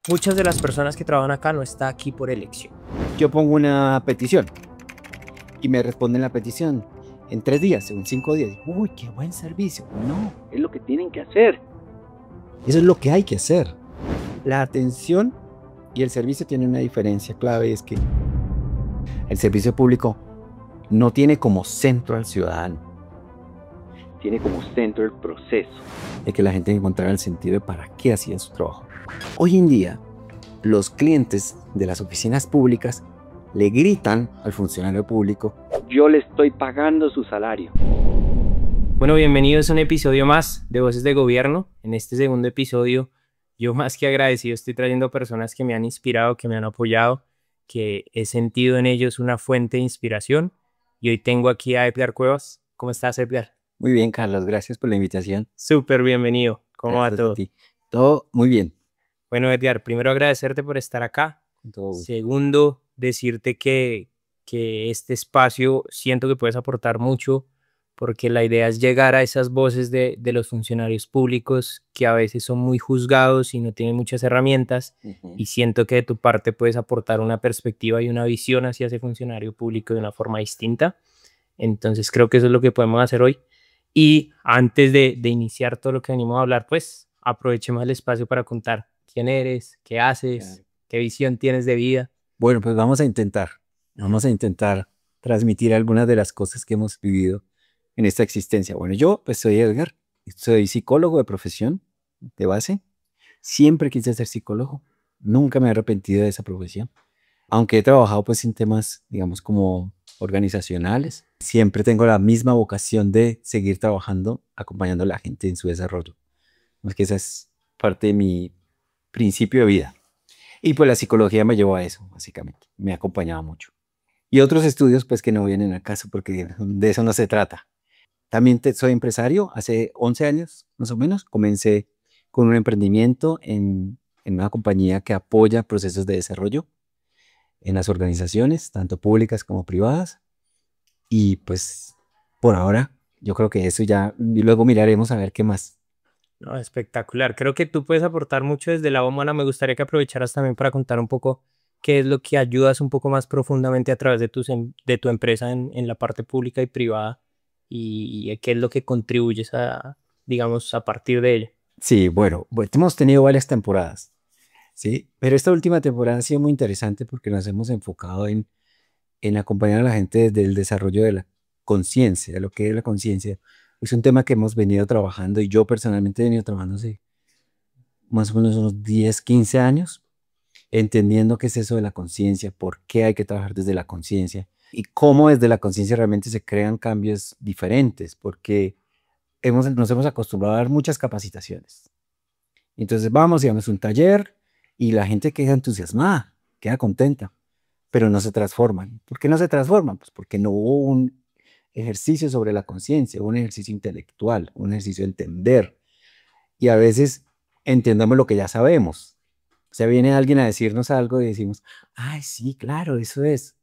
Muchas de las personas que trabajan acá no están aquí por elección. Yo pongo una petición y me responden la petición en 3 días, en 5 días. Uy, qué buen servicio. No, es lo que tienen que hacer. Eso es lo que hay que hacer. La atención y el servicio tienen una diferencia clave, es que el servicio público no tiene como centro al ciudadano, tiene como centro el proceso de que la gente encontrara el sentido de para qué hacían su trabajo. Hoy en día, los clientes de las oficinas públicas le gritan al funcionario público: yo le estoy pagando su salario. Bueno, bienvenidos a un episodio más de Voces de Gobierno. En este segundo episodio, yo más que agradecido estoy trayendo personas que me han inspirado, que me han apoyado, que he sentido en ellos una fuente de inspiración. Y hoy tengo aquí a Edgar Cuevas. ¿Cómo estás, Edgar? Muy bien, Carlos, gracias por la invitación. Súper bienvenido. ¿Cómo va Gracias a todo? ti. Todo muy bien. Bueno, Edgar, primero agradecerte por estar acá. Con todo gusto. Segundo, decirte que este espacio siento que puedes aportar mucho porque la idea es llegar a esas voces de los funcionarios públicos que a veces son muy juzgados y no tienen muchas herramientas, y siento que de tu parte puedes aportar una perspectiva y una visión hacia ese funcionario público de una forma distinta. Entonces creo que eso es lo que podemos hacer hoy. Y antes de iniciar todo lo que venimos a hablar, pues aprovechemos el espacio para contar quién eres, qué haces, Claro. qué visión tienes de vida. Bueno, pues vamos a intentar transmitir algunas de las cosas que hemos vivido en esta existencia. Bueno, yo pues soy Edgar, soy psicólogo de profesión, de base. Siempre quise ser psicólogo, nunca me he arrepentido de esa profesión. Aunque he trabajado pues en temas, digamos, como organizacionales, siempre tengo la misma vocación de seguir trabajando, acompañando a la gente en su desarrollo. Es que esa es parte de mi principio de vida. Y pues la psicología me llevó a eso, básicamente. Me ha acompañado mucho. Y otros estudios pues que no vienen al caso porque de eso no se trata. También soy empresario. Hace 11 años, más o menos, comencé con un emprendimiento en una compañía que apoya procesos de desarrollo en las organizaciones, tanto públicas como privadas. Y pues por ahora yo creo que eso ya, y luego miraremos a ver qué más. No, espectacular. Creo que tú puedes aportar mucho desde la humana. Me gustaría que aprovecharas también para contar un poco qué es lo que ayudas un poco más profundamente a través de tu empresa en la parte pública y privada, y qué es lo que contribuyes a, digamos, a partir de ello. Sí, bueno, hemos tenido varias temporadas, ¿sí? Pero esta última temporada ha sido muy interesante porque nos hemos enfocado en acompañar a la gente desde el desarrollo de la conciencia, de lo que es la conciencia. Es un tema que hemos venido trabajando y yo personalmente he venido trabajando hace más o menos unos 10, 15 años, entendiendo qué es eso de la conciencia, por qué hay que trabajar desde la conciencia y cómo desde la conciencia realmente se crean cambios diferentes, porque nos hemos acostumbrado a dar muchas capacitaciones. Entonces vamos y damos un taller y la gente queda entusiasmada, queda contenta, pero no se transforman. ¿Por qué no se transforman? Pues porque no hubo un ejercicio sobre la conciencia, un ejercicio intelectual, un ejercicio de entender. Y a veces entendamos lo que ya sabemos. O sea, viene alguien a decirnos algo y decimos: ay, sí, claro, eso es.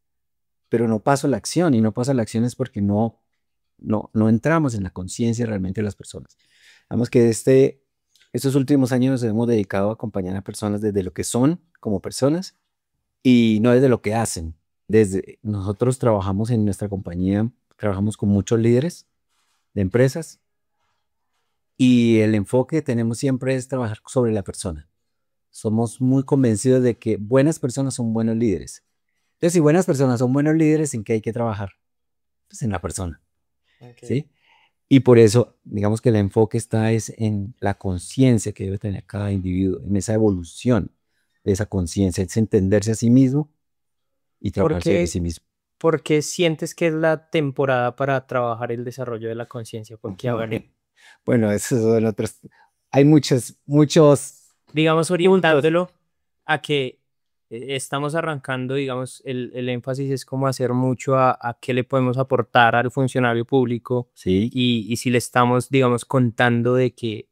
Pero no paso a la acción, y no paso a la acción es porque no entramos en la conciencia realmente de las personas. Vamos que estos últimos años nos hemos dedicado a acompañar a personas desde lo que son como personas y no desde lo que hacen. Nosotros trabajamos en nuestra compañía, trabajamos con muchos líderes de empresas y el enfoque que tenemos siempre es trabajar sobre la persona. Somos muy convencidos de que buenas personas son buenos líderes. Entonces, si buenas personas son buenos líderes, ¿en qué hay que trabajar? Pues en la persona, Okay. ¿sí? Y por eso, digamos que el enfoque está es en la conciencia que debe tener cada individuo, en esa evolución de esa conciencia, es entenderse a sí mismo y ¿Por trabajar sobre qué, sí mismo. por qué sientes que es la temporada para trabajar el desarrollo de la conciencia? Porque ahora, Bueno, eso son otros. Hay muchos. digamos, orientándolo a que estamos arrancando, digamos, el énfasis es como hacer mucho a qué le podemos aportar al funcionario público, Sí, y si le estamos, digamos, contando de que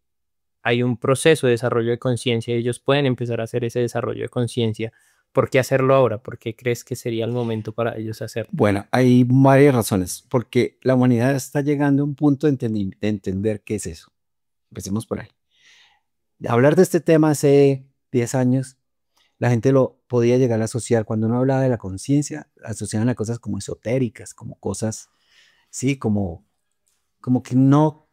hay un proceso de desarrollo de conciencia, ellos pueden empezar a hacer ese desarrollo de conciencia. ¿Por qué hacerlo ahora? ¿Por qué crees que sería el momento para ellos hacerlo? bueno, hay varias razones, porque la humanidad está llegando a un punto de entender qué es eso. Empecemos por ahí. Hablar de este tema hace 10 años la gente lo podía llegar a asociar. Cuando uno hablaba de la conciencia, asociaban a cosas como esotéricas, como cosas, sí, como que no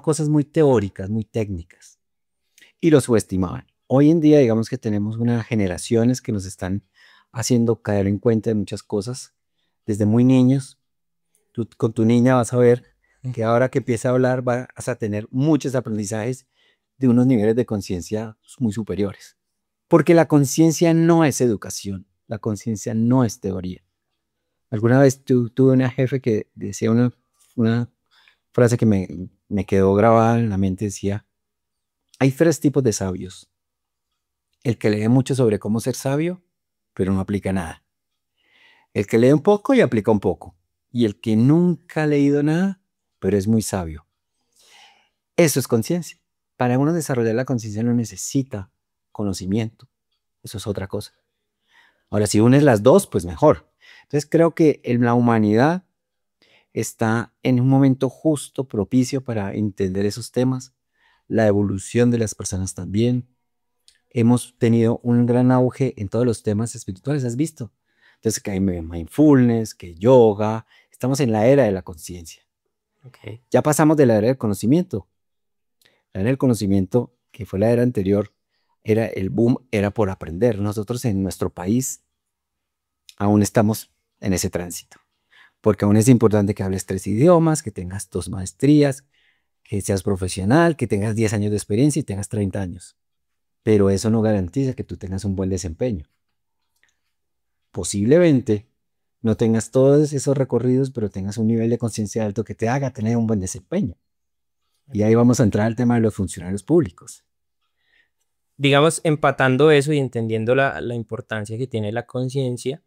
cosas muy teóricas, muy técnicas. Y lo subestimaban. Hoy en día, digamos que tenemos unas generaciones que nos están haciendo caer en cuenta de muchas cosas desde muy niños. Tú con tu niña vas a ver que ahora que empieza a hablar vas a tener muchos aprendizajes de unos niveles de conciencia muy superiores. Porque la conciencia no es educación, la conciencia no es teoría. Alguna vez tuve una jefe que decía una frase que me quedó grabada en la mente, decía, hay tres tipos de sabios. El que lee mucho sobre cómo ser sabio, pero no aplica nada. El que lee un poco y aplica un poco. Y el que nunca ha leído nada, pero es muy sabio. Eso es conciencia. Para uno desarrollar la conciencia no necesita conocimiento. Eso es otra cosa. Ahora, si unes las dos, pues mejor. Entonces creo que en la humanidad está en un momento justo, propicio para entender esos temas. La evolución de las personas también. Hemos tenido un gran auge en todos los temas espirituales, ¿has visto? Entonces que hay mindfulness, que yoga. Estamos en la era de la conciencia. Ok. Ya pasamos de la era del conocimiento. La era del conocimiento, que fue la era anterior, era el boom, era por aprender. Nosotros en nuestro país aún estamos en ese tránsito, porque aún es importante que hables 3 idiomas, que tengas 2 maestrías, que seas profesional, que tengas 10 años de experiencia y tengas 30 años. Pero eso no garantiza que tú tengas un buen desempeño. Posiblemente no tengas todos esos recorridos, pero tengas un nivel de conciencia alto que te haga tener un buen desempeño. Y ahí vamos a entrar al tema de los funcionarios públicos. Digamos, empatando eso y entendiendo la importancia que tiene la conciencia,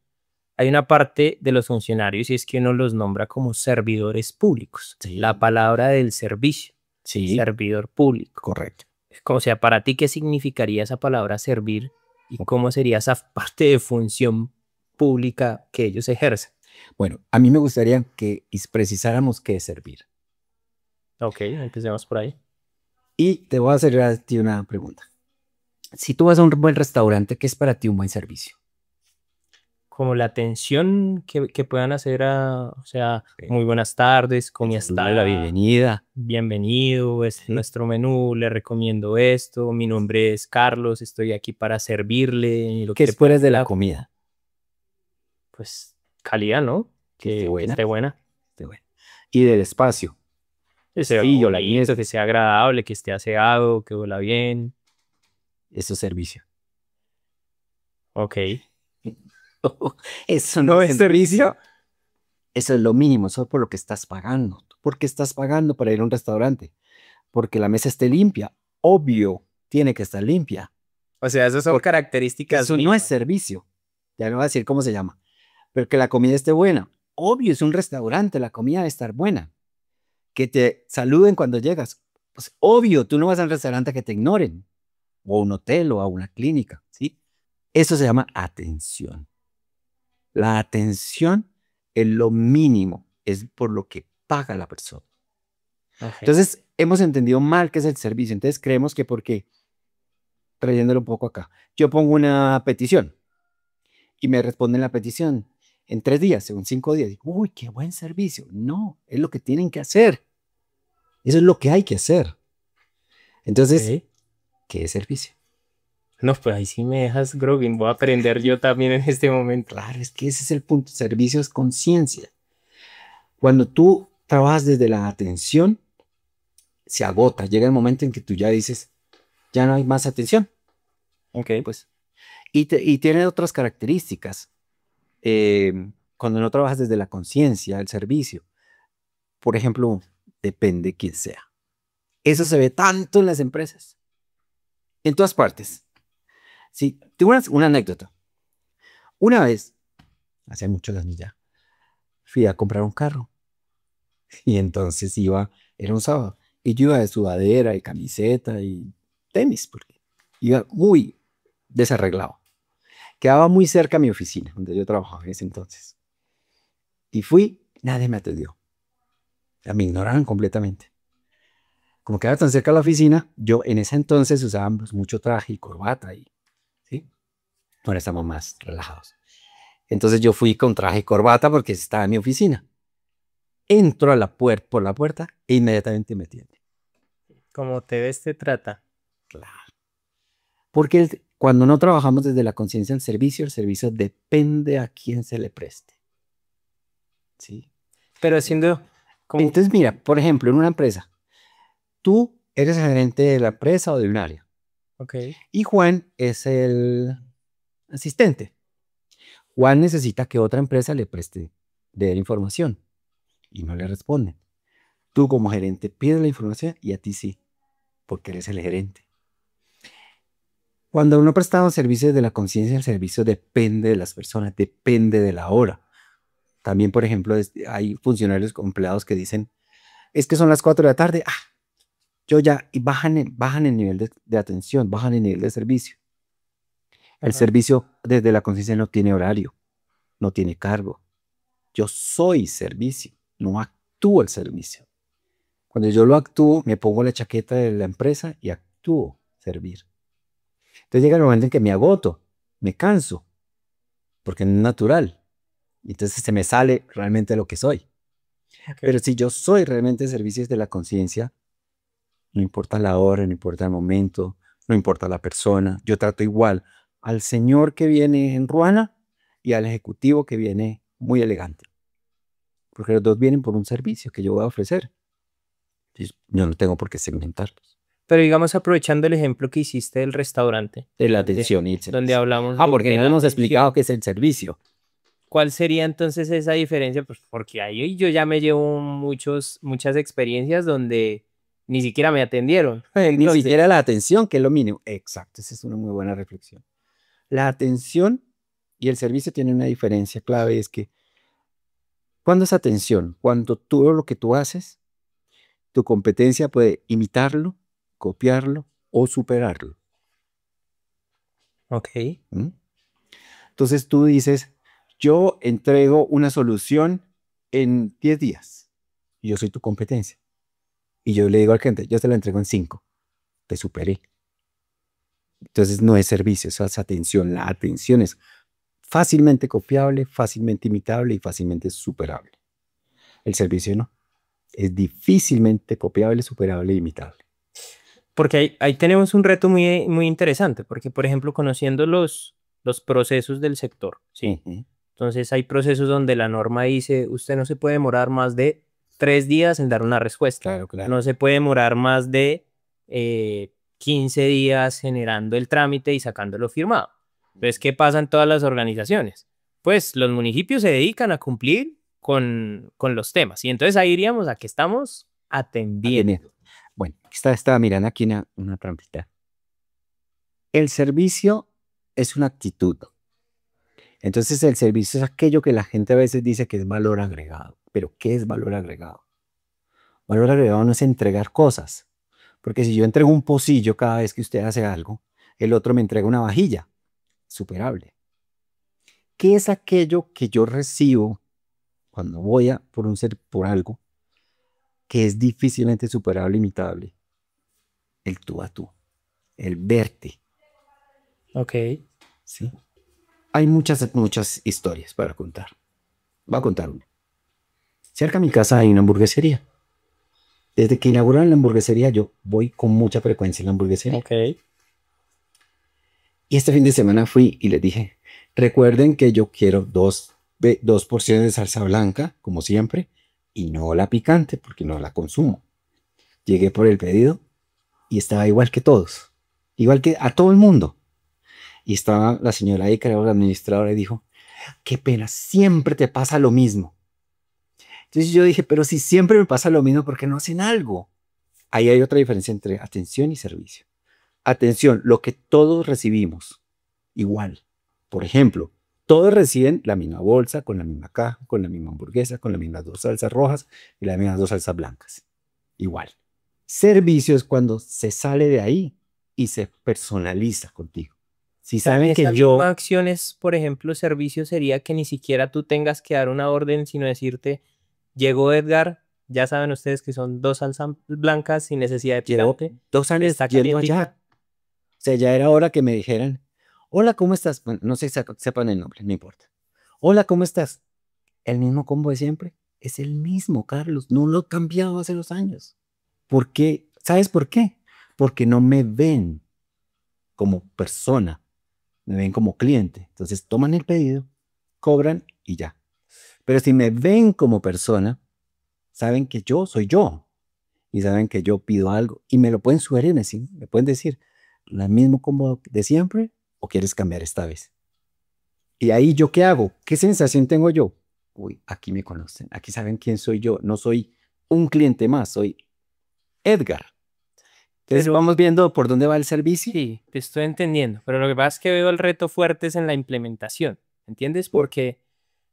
hay una parte de los funcionarios y es que uno los nombra como servidores públicos. Sí. La palabra del servicio, Sí, servidor público. correcto. O sea, para ti, ¿qué significaría esa palabra servir y cómo sería esa parte de función pública que ellos ejercen? Bueno, a mí me gustaría que precisáramos qué es servir. Ok, empecemos por ahí. Y te voy a hacer a ti una pregunta. Si tú vas a un buen restaurante, ¿qué es para ti un buen servicio? Como la atención que puedan hacer o sea, Sí. muy buenas tardes, comida Darle la está, bienvenida. bienvenido, es Sí. nuestro menú, le recomiendo esto, mi nombre es Carlos, estoy aquí para servirle, lo ¿Qué que esperas de la pueda, comida? pues calidad, ¿no? Que esté Que buena. esté buena, Esté buena. Y del espacio. que sea Sí, la bonito, mesa. que sea agradable, que esté aseado, que huela bien. Eso es servicio. Ok. Eso no es servicio. Eso es lo mínimo, eso es por lo que estás pagando. ¿Por qué estás pagando para ir a un restaurante? Porque la mesa esté limpia. Obvio, tiene que estar limpia. O sea, esas son Porque características eso no es mínimas. servicio. Ya no voy a decir cómo se llama. Pero que la comida esté buena. Obvio, es un restaurante, la comida debe estar buena. Que te saluden cuando llegas. Pues obvio, tú no vas a un restaurante que te ignoren. O a un hotel o a una clínica, ¿sí? Eso se llama atención. La atención es lo mínimo, es por lo que paga la persona. Ok. Entonces, hemos entendido mal qué es el servicio. Entonces, creemos que porque, trayéndolo un poco acá, yo pongo una petición y me responden la petición en 3 días, en 5 días. Digo, uy, qué buen servicio. No, es lo que tienen que hacer. Eso es lo que hay que hacer. Entonces, Ok. ¿qué es servicio? No, pues ahí sí me dejas groggy, voy a aprender yo también en este momento. Claro, es que ese es el punto. Servicio es conciencia. Cuando tú trabajas desde la atención, se agota. Llega el momento en que tú ya dices, ya no hay más atención. Ok. Pues, y tiene otras características. Cuando no trabajas desde la conciencia, el servicio, por ejemplo, depende quién sea. Eso se ve tanto en las empresas, en todas partes. Sí, tengo una anécdota. Una vez, hace muchos años ya, fui a comprar un carro y entonces era un sábado, y yo iba de sudadera y camiseta y tenis, porque iba muy desarreglado. Quedaba muy cerca a mi oficina, donde yo trabajaba en ese entonces. Y fui, nadie me atendió. Ya me ignoraban completamente. Como quedaba tan cerca de la oficina, yo en ese entonces usaba pues, mucho traje y corbata. ¿Sí? ahora estamos más relajados. Entonces yo fui con traje y corbata porque estaba en mi oficina. Entro a la puerta, por la puerta e inmediatamente me atiende. Como te ves, te trata. Claro. Porque cuando no trabajamos desde la conciencia del servicio, el servicio depende a quién se le preste. ¿Sí? Pero haciendo como... Entonces, mira, por ejemplo, en una empresa, tú eres el gerente de la empresa o de un área. Ok. Y Juan es el asistente. Juan necesita que otra empresa le preste de información y no le responden. Tú como gerente pides la información y a ti sí, porque eres el gerente. Cuando uno presta un servicio de la conciencia, el servicio depende de las personas, depende de la hora. También, por ejemplo, hay funcionarios o empleados que dicen, es que son las 4 de la tarde, yo ya, y bajan el nivel de atención, bajan el nivel de servicio. El servicio desde la conciencia no tiene horario, no tiene cargo. Yo soy servicio, no actúo el servicio. Cuando yo lo actúo, me pongo la chaqueta de la empresa y actúo servir. Entonces llega el momento en que me agoto, me canso, porque no es natural. Entonces se me sale realmente lo que soy. Ok. Pero si yo soy realmente servicio de la conciencia, no importa la hora, no importa el momento, no importa la persona, yo trato igual al señor que viene en ruana y al ejecutivo que viene muy elegante. Porque los dos vienen por un servicio que yo voy a ofrecer. Entonces, yo no tengo por qué segmentarlos. Pero digamos, aprovechando el ejemplo que hiciste del restaurante, De la atención y el donde servicio. hablamos Porque de no la hemos atención. explicado qué es el servicio. ¿Cuál sería entonces esa diferencia? Pues porque ahí yo ya me llevo muchas experiencias donde ni siquiera me atendieron. Ni Entonces, siquiera la atención, que es lo mínimo. Exacto, esa es una muy buena reflexión. La atención y el servicio tienen una diferencia clave, es que cuando es atención, cuando todo lo que tú haces, tu competencia puede imitarlo, copiarlo o superarlo. ok, ¿Mm? Entonces tú dices, yo entrego una solución en 10 días. Y yo soy tu competencia. Y yo le digo al cliente, yo te la entrego en 5. Te superé. Entonces no es servicio, eso es atención. La atención es fácilmente copiable, fácilmente imitable y fácilmente superable. El servicio no. Es difícilmente copiable, superable e imitable. porque ahí tenemos un reto muy interesante, porque por ejemplo, conociendo los procesos del sector, ¿sí? Ujú. Entonces hay procesos donde la norma dice, usted no se puede demorar más de 3 días en dar una respuesta. Claro, claro. No se puede demorar más de 15 días generando el trámite y sacándolo firmado. Entonces, ¿qué pasa en todas las organizaciones? Pues los municipios se dedican a cumplir con los temas. Y entonces ahí iríamos a que estamos atendiendo. Bueno, estaba mirando aquí una trampita. El servicio es una actitud. Entonces el servicio es aquello que la gente a veces dice que es valor agregado. Pero ¿qué es valor agregado? Valor agregado no es entregar cosas. Porque si yo entrego un pocillo cada vez que usted hace algo, el otro me entrega una vajilla. Superable. ¿Qué es aquello que yo recibo cuando voy por algo que es difícilmente superable, imitable? El tú a tú, el verte, Ok. ¿sí? Hay muchas historias para contar. Voy a contar una. Cerca de mi casa hay una hamburguesería. Desde que inauguraron la hamburguesería, yo voy con mucha frecuencia a la hamburguesería. Ok. Y este fin de semana fui y les dije, recuerden que yo quiero dos porciones de salsa blanca, como siempre, y no la picante, porque no la consumo. Llegué por el pedido y estaba igual que todos, igual que a todo el mundo. Y estaba la señora ahí, creo, la administradora, y dijo, qué pena, siempre te pasa lo mismo. Entonces yo dije, pero si siempre me pasa lo mismo, ¿por qué no hacen algo? Ahí hay otra diferencia entre atención y servicio. Atención, lo que todos recibimos, igual. Por ejemplo, todos reciben la misma bolsa, con la misma caja, con la misma hamburguesa, con las mismas 2 salsas rojas y las mismas 2 salsas blancas. Igual. Servicio es cuando se sale de ahí y se personaliza contigo. Si saben que Esa yo... misma acción es, por ejemplo, servicio sería que ni siquiera tú tengas que dar una orden, sino decirte, llegó Edgar, ya saben ustedes que son 2 salsas blancas sin necesidad de Llevo picante. 2 años Está yendo calientita. allá. O sea, ya era hora que me dijeran, Hola, ¿cómo estás? Bueno, no sé si sepan el nombre, no importa. Hola, ¿cómo estás? El mismo combo de siempre. Es el mismo, Carlos. No lo he cambiado hace 2 años. ¿Por qué? ¿Sabes por qué? Porque no me ven como persona, me ven como cliente. Entonces toman el pedido, cobran y ya. Pero si me ven como persona, saben que yo soy yo y saben que yo pido algo y me lo pueden sugerir, me pueden decir, ¿la mismo combo de siempre o quieres cambiar esta vez? Y ahí yo qué hago, ¿qué sensación tengo yo? Uy, aquí me conocen, aquí saben quién soy yo, no soy un cliente más, soy Edgar. Entonces Pero vamos viendo por dónde va el servicio. sí, te estoy entendiendo, pero lo que pasa es que veo el reto fuerte es en la implementación, ¿entiendes? Porque,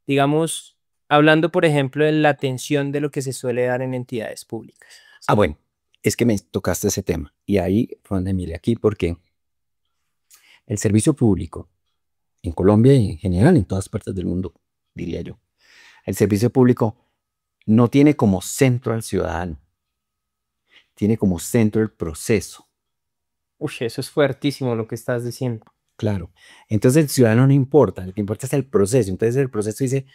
digamos, hablando, por ejemplo, de la atención de lo que se suele dar en entidades públicas. Ah, bueno, es que me tocaste ese tema y ahí fue donde miré aquí porque el servicio público en Colombia y en general en todas partes del mundo, diría yo, el servicio público no tiene como centro al ciudadano, tiene como centro el proceso. Uy, eso es fuertísimo lo que estás diciendo. Claro. Entonces el ciudadano no importa, lo que importa es el proceso. Entonces el proceso dice,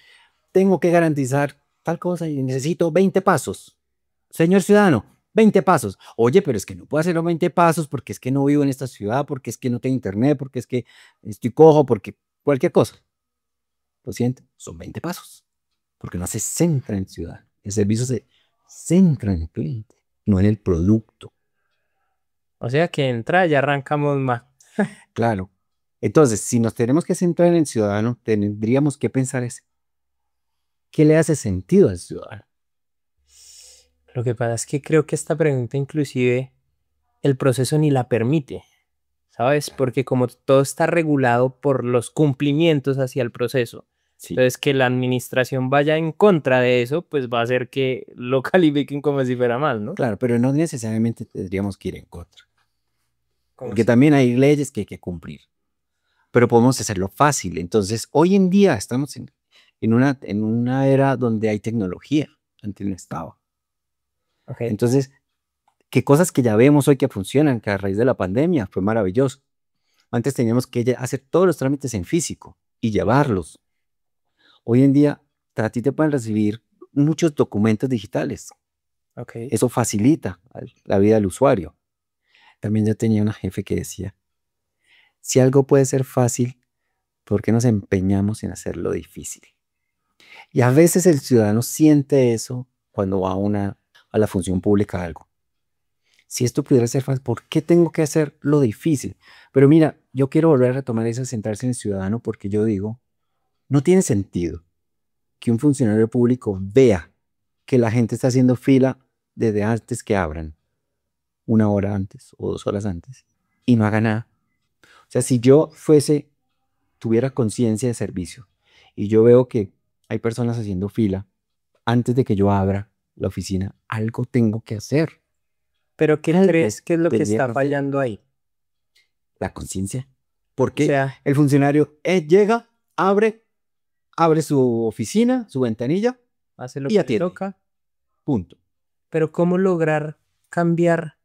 tengo que garantizar tal cosa y necesito 20 pasos. Señor ciudadano, 20 pasos. Oye, pero es que no puedo hacer los 20 pasos porque es que no vivo en esta ciudad, porque es que no tengo internet, porque es que estoy cojo, porque cualquier cosa. Lo siento, son 20 pasos. Porque no se centra en el ciudadano. El servicio se centra en el cliente, no en el producto. O sea que entra y arrancamos más. Claro. Entonces, si nos tenemos que centrar en el ciudadano, tendríamos que pensar es, ¿qué le hace sentido al ciudadano? Lo que pasa es que creo que esta pregunta inclusive el proceso ni la permite, ¿sabes? Porque como todo está regulado por los cumplimientos hacia el proceso, Sí, entonces que la administración vaya en contra de eso, pues va a hacer que lo califiquen como si fuera mal, ¿no? claro, pero no necesariamente tendríamos que ir en contra, Como porque si. también hay leyes que hay que cumplir, pero podemos hacerlo fácil. Entonces, hoy en día estamos en una era donde hay tecnología, antes no estaba. Ok. Entonces, qué cosas que ya vemos hoy que funcionan, que a raíz de la pandemia fue maravilloso. Antes teníamos que hacer todos los trámites en físico y llevarlos. Hoy en día, a ti te pueden recibir muchos documentos digitales. Ok. Eso facilita la vida del usuario. También yo tenía una jefe que decía, si algo puede ser fácil, ¿por qué nos empeñamos en hacerlo difícil? Y a veces el ciudadano siente eso cuando va a la función pública algo. Si esto pudiera ser fácil, ¿por qué tengo que hacer lo difícil? Pero mira, yo quiero volver a retomar eso, centrarse en el ciudadano, porque yo digo, no tiene sentido que un funcionario público vea que la gente está haciendo fila desde antes que abran, 1 hora antes o 2 horas antes, y no haga nada. O sea, si yo tuviera conciencia de servicio y yo veo que hay personas haciendo fila antes de que yo abra la oficina, algo tengo que hacer. Pero ¿qué Algo crees que es lo que tendría está que hacer. fallando ahí? La conciencia. O Porque sea, el funcionario llega, abre su oficina, su ventanilla hace lo y que le atiende. toca, Punto. pero ¿cómo lograr cambiar?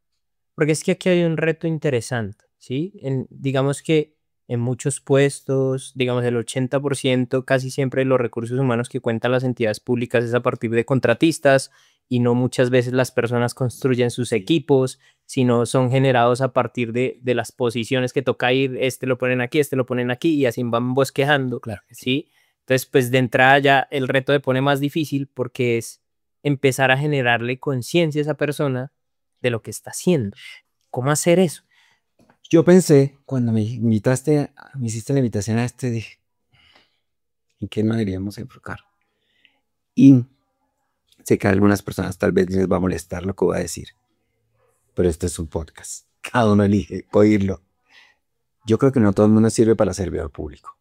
Porque es que aquí hay un reto interesante, ¿sí? Digamos que en muchos puestos, digamos el 80%, casi siempre los recursos humanos que cuentan las entidades públicas es a partir de contratistas y no muchas veces las personas construyen sus Sí, equipos, sino son generados a partir de las posiciones que toca ir, este lo ponen aquí, este lo ponen aquí y así van bosquejando, claro que sí. ¿sí? Entonces, pues de entrada ya el reto se pone más difícil porque es empezar a generarle conciencia a esa persona de lo que está haciendo. ¿Cómo hacer eso? Yo pensé, cuando me hiciste la invitación a dije, ¿en qué nos deberíamos enfocar? Y sé que a algunas personas tal vez les va a molestar lo que voy a decir, pero este es un podcast. Cada uno elige oírlo. Yo creo que no todo el mundo sirve para servidor público.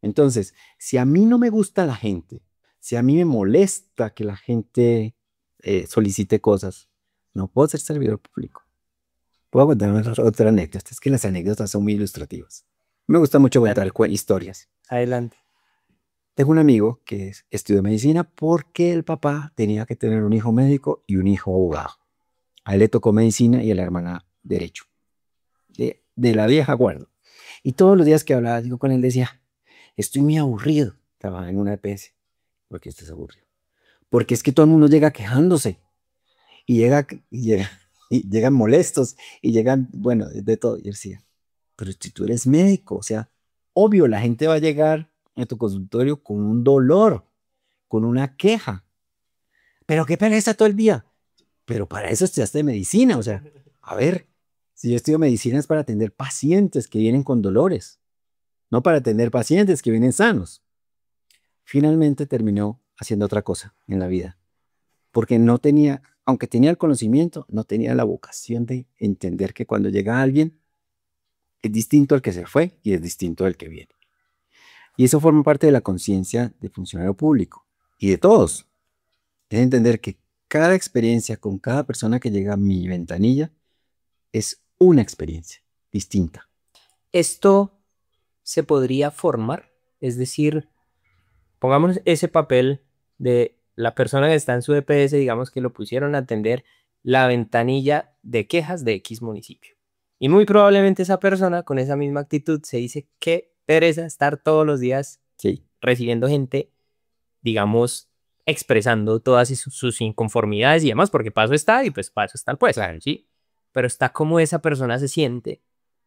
Entonces, si a mí no me gusta la gente, si a mí me molesta que la gente solicite cosas, no puedo ser servidor público. Puedo contar otra anécdota. Es que las anécdotas son muy ilustrativas. Me gusta mucho Dale, contar historias. adelante. Tengo un amigo que estudió medicina porque el papá tenía que tener un hijo médico y un hijo abogado. A él le tocó medicina y a la hermana derecho. De la vieja guardia. Y todos los días que hablaba digo, con él decía, estoy muy aburrido. Trabajaba en una EPS. ¿Por qué estás aburrido? Porque es que todo el mundo llega quejándose y llegan molestos y llegan, bueno, de todo. Y él decía, pero si tú eres médico, o sea, obvio, la gente va a llegar a tu consultorio con un dolor, con una queja. Pero qué pereza todo el día. Pero para eso estudiaste medicina, o sea, a ver, si yo estudio medicina es para atender pacientes que vienen con dolores, no para atender pacientes que vienen sanos. Finalmente terminó haciendo otra cosa en la vida, porque no tenía, aunque tenía el conocimiento, no tenía la vocación de entender que cuando llega alguien es distinto al que se fue y es distinto al que viene. Y eso forma parte de la conciencia de funcionario público y de todos. Es entender que cada experiencia con cada persona que llega a mi ventanilla es una experiencia distinta. Esto se podría formar, es decir, pongamos ese papel de la persona que está en su EPS, digamos que lo pusieron a atender la ventanilla de quejas de X municipio. Y muy probablemente esa persona con esa misma actitud se dice que pereza estar todos los días Sí. recibiendo gente, digamos, expresando todas sus inconformidades y demás, porque paso está y pues paso está el puesto, Claro. ¿sí? Pero está como esa persona se siente.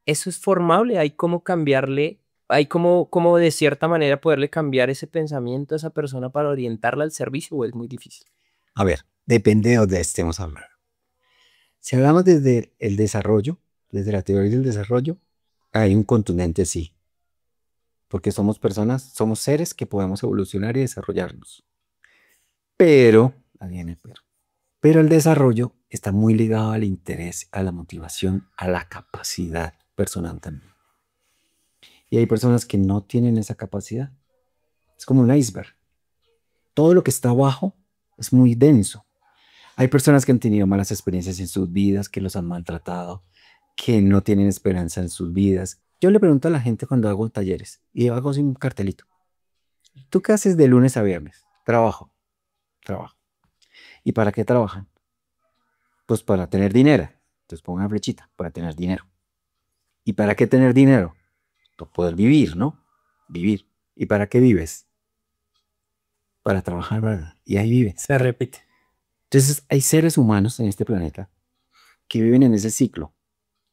Eso es formable, hay como cambiarle, hay como de cierta manera poderle cambiar ese pensamiento a esa persona para orientarla al servicio o es muy difícil. A ver, depende de dónde estemos hablando. Si hablamos desde el desarrollo, desde la teoría del desarrollo, hay un contundente sí. Porque somos personas, somos seres que podemos evolucionar y desarrollarnos. Pero, ahí viene el pero el desarrollo está muy ligado al interés, a la motivación, a la capacidad personal también. Y hay personas que no tienen esa capacidad. Es como un iceberg. Todo lo que está abajo es muy denso. Hay personas que han tenido malas experiencias en sus vidas, que los han maltratado, que no tienen esperanza en sus vidas. Yo le pregunto a la gente cuando hago talleres y hago así un cartelito. ¿Tú qué haces de lunes a viernes? Trabajo, trabajo. ¿Y para qué trabajan? Pues para tener dinero. Entonces pongo una flechita, para tener dinero. ¿Y para qué tener dinero? Para poder vivir, ¿no? Vivir. ¿Y para qué vives? Para trabajar, ¿verdad? Y ahí vives. Se repite. Entonces hay seres humanos en este planeta que viven en ese ciclo.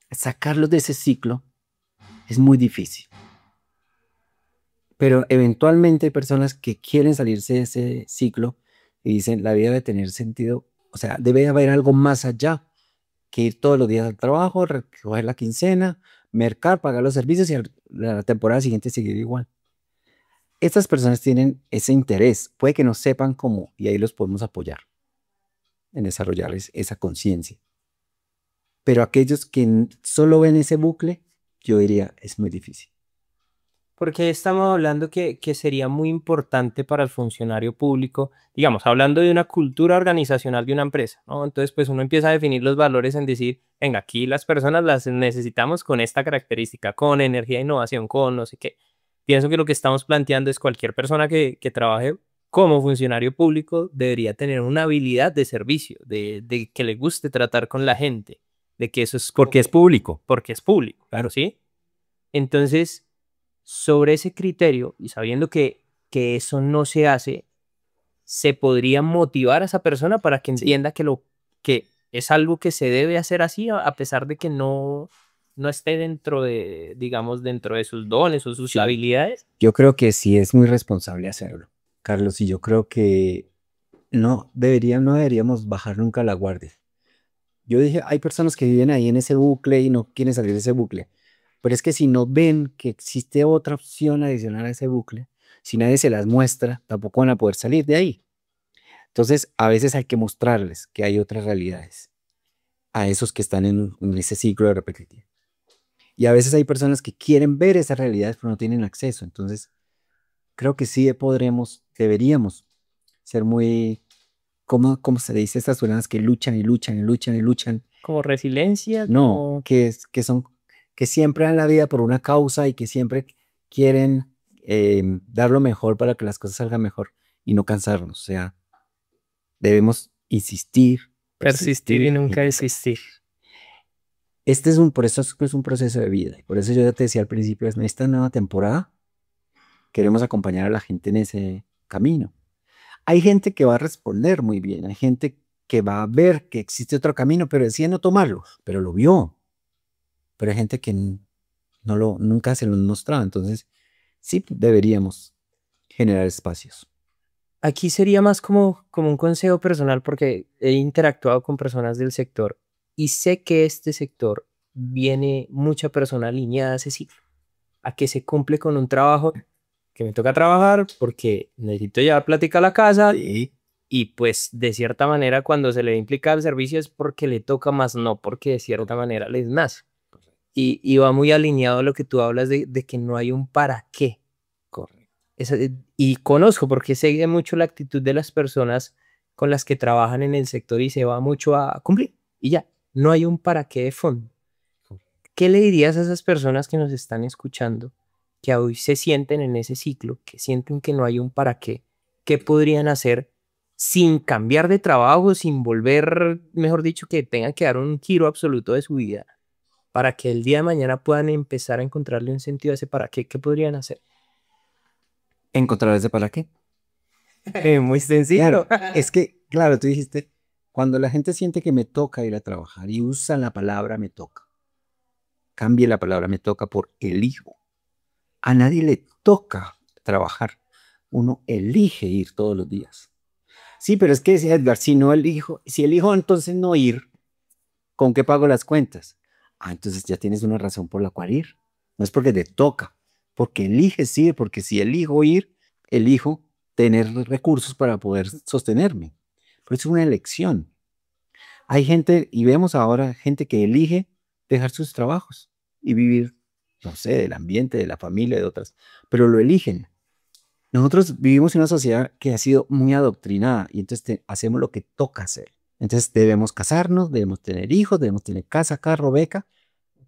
Sacarlos de ese ciclo es muy difícil. Pero eventualmente hay personas que quieren salirse de ese ciclo y dicen, la vida debe tener sentido, o sea, debe haber algo más allá que ir todos los días al trabajo, recoger la quincena, mercar, pagar los servicios y a la temporada siguiente seguir igual. Estas personas tienen ese interés, puede que no sepan cómo, y ahí los podemos apoyar en desarrollarles esa conciencia. Pero aquellos que solo ven ese bucle, yo diría, es muy difícil. Porque estamos hablando que sería muy importante para el funcionario público, digamos, hablando de una cultura organizacional de una empresa, ¿no? Entonces, pues uno empieza a definir los valores en decir, venga, aquí las personas las necesitamos con esta característica, con energía e innovación, con no sé qué. Pienso que lo que estamos planteando es cualquier persona que trabaje como funcionario público debería tener una habilidad de servicio, de que le guste tratar con la gente, de que eso es Porque es público. porque es público, claro, ¿sí? Entonces, sobre ese criterio y sabiendo que eso no se hace, se podría motivar a esa persona para que Sí. entienda que es algo que se debe hacer así, a pesar de que no esté dentro de, digamos, dentro de sus dones o sus Sí. habilidades. Yo creo que sí es muy responsable hacerlo, Carlos, y yo creo que no deberíamos bajar nunca la guardia. Yo dije, hay personas que viven ahí en ese bucle y no quieren salir de ese bucle, pero es que si no ven que existe otra opción adicional a ese bucle, si nadie se las muestra, tampoco van a poder salir de ahí. Entonces, a veces hay que mostrarles que hay otras realidades a esos que están en ese ciclo de repetición. Y a veces hay personas que quieren ver esas realidades, pero no tienen acceso. Entonces, creo que sí deberíamos ser muy, ¿cómo se dice? Estas personas que luchan y luchan y luchan y luchan. Como resiliencia, No, como... que siempre dan la vida por una causa y que siempre quieren dar lo mejor para que las cosas salgan mejor y no cansarnos. O sea, debemos insistir, persistir y persistir. nunca desistir. por eso es un proceso de vida. Y por eso yo ya te decía al principio, en esta nueva temporada queremos acompañar a la gente en ese camino. Hay gente que va a responder muy bien, hay gente que va a ver que existe otro camino, pero decide no tomarlo, pero lo vio. Pero hay gente que nunca se lo mostraba. Entonces, sí deberíamos generar espacios. Aquí sería más como un consejo personal porque he interactuado con personas del sector y sé que este sector viene mucha persona alineada a ese ciclo, a que se cumple con un trabajo que me toca trabajar porque necesito llevar plática a la casa Sí, y pues de cierta manera cuando se le implica el servicio es porque le toca más, no porque de cierta manera les nace. Y va muy alineado a lo que tú hablas de que no hay un para qué. correcto. Y conozco porque sé mucho la actitud de las personas con las que trabajan en el sector y se va mucho a cumplir. Y ya, no hay un para qué de fondo. ¿Qué le dirías a esas personas que nos están escuchando, que hoy se sienten en ese ciclo, que sienten que no hay un para qué? ¿Qué podrían hacer sin cambiar de trabajo, sin volver, mejor dicho, que tengan que dar un giro absoluto de su vida, para que el día de mañana puedan empezar a encontrarle un sentido a ese para qué? ¿Qué podrían hacer? ¿Encontrar ese para qué? Muy sencillo. Claro, es que, claro, tú dijiste, cuando la gente siente que me toca ir a trabajar y usa la palabra me toca, cambie la palabra me toca por elijo. A nadie le toca trabajar. Uno elige ir todos los días. Sí, pero es que decía Edgar, si elijo entonces no ir, ¿con qué pago las cuentas? Ah, entonces ya tienes una razón por la cual ir. No es porque te toca, porque eliges ir, porque si elijo ir, elijo tener recursos para poder sostenerme. Pero es una elección. Hay gente, y vemos ahora gente que elige dejar sus trabajos y vivir, no sé, del ambiente, de la familia, de otras, pero lo eligen. Nosotros vivimos en una sociedad que ha sido muy adoctrinada y entonces hacemos lo que toca hacer. Entonces debemos casarnos, debemos tener hijos, debemos tener casa, carro, beca.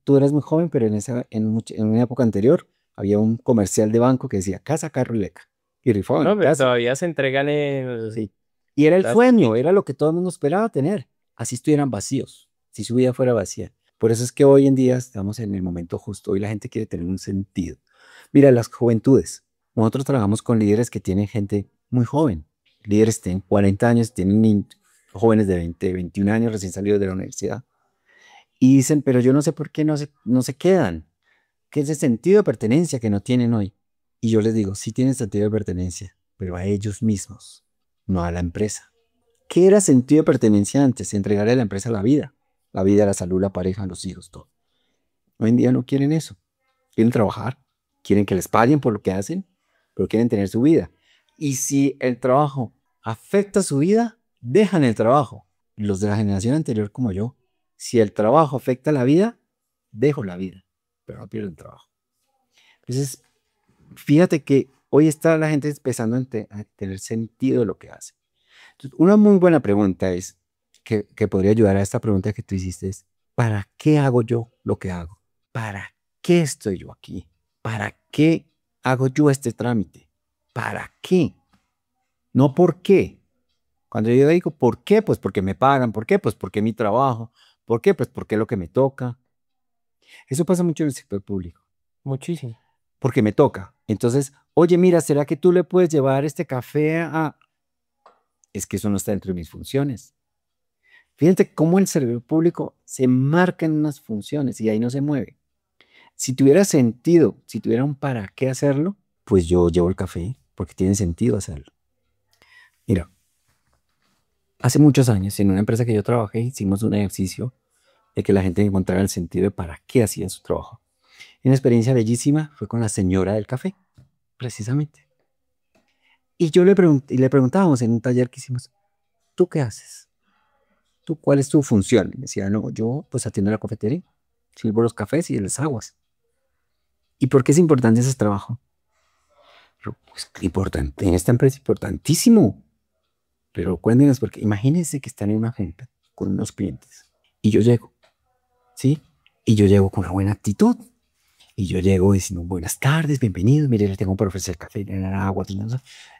Tú eras muy joven, pero en una época anterior había un comercial de banco que decía casa, carro y beca. Y rifaba No, en pero casa. todavía se entregan en Sí. Y era el las sueño, era lo que todo el mundo esperaba tener. Así estuvieran vacíos, si su vida fuera vacía. Por eso es que hoy en día estamos en el momento justo. Hoy la gente quiere tener un sentido. Mira, las juventudes. Nosotros trabajamos con líderes que tienen gente muy joven. Líderes que tienen 40 años, tienen jóvenes de 20, 21 años recién salidos de la universidad. Y dicen, pero yo no sé por qué no se quedan. ¿Qué es ese sentido de pertenencia que no tienen hoy? Y yo les digo, sí tienen sentido de pertenencia, pero a ellos mismos, no a la empresa. ¿Qué era sentido de pertenencia antes? Entregarle a la empresa la vida, la salud, la pareja, los hijos, todo. Hoy en día no quieren eso. Quieren trabajar, quieren que les paguen por lo que hacen, pero quieren tener su vida. Y si el trabajo afecta su vida, dejan el trabajo. Los de la generación anterior como yo, si el trabajo afecta la vida, dejo la vida, pero no pierdo el trabajo. Entonces, fíjate que hoy está la gente empezando a tener sentido de lo que hace. Entonces, una muy buena pregunta es, que podría ayudar a esta pregunta que tú hiciste es, ¿para qué hago yo lo que hago? ¿Para qué estoy yo aquí? ¿Para qué hago yo este trámite? ¿Para qué? No por qué. Cuando yo digo por qué, pues porque me pagan. ¿Por qué? Pues porque mi trabajo. ¿Por qué? Pues porque es lo que me toca. Eso pasa mucho en el sector público. muchísimo. Porque me toca. Entonces, oye, mira, ¿será que tú le puedes llevar este café a...? Es que eso no está dentro de mis funciones. Fíjate cómo el servidor público se marca en unas funciones y ahí no se mueve. Si tuviera sentido, si tuviera un para qué hacerlo, pues yo llevo el café porque tiene sentido hacerlo. Mira, hace muchos años en una empresa que yo trabajé hicimos un ejercicio de que la gente encontrara el sentido de para qué hacía su trabajo. Y una experiencia bellísima fue con la señora del café, precisamente. Y yo le preguntábamos en un taller que hicimos, ¿tú qué haces? ¿Tú cuál es tu función? Y me decía, no, yo pues atiendo la cafetería, sirvo los cafés y las aguas. ¿Y por qué es importante ese trabajo? Pero, pues importante, en esta empresa es importantísimo. Pero cuéntenos, porque imagínense que están en una junta con unos clientes y yo llego, ¿sí? Y yo llego con una buena actitud. Y yo llego diciendo, buenas tardes, bienvenidos, mire, le tengo para ofrecer café, agua,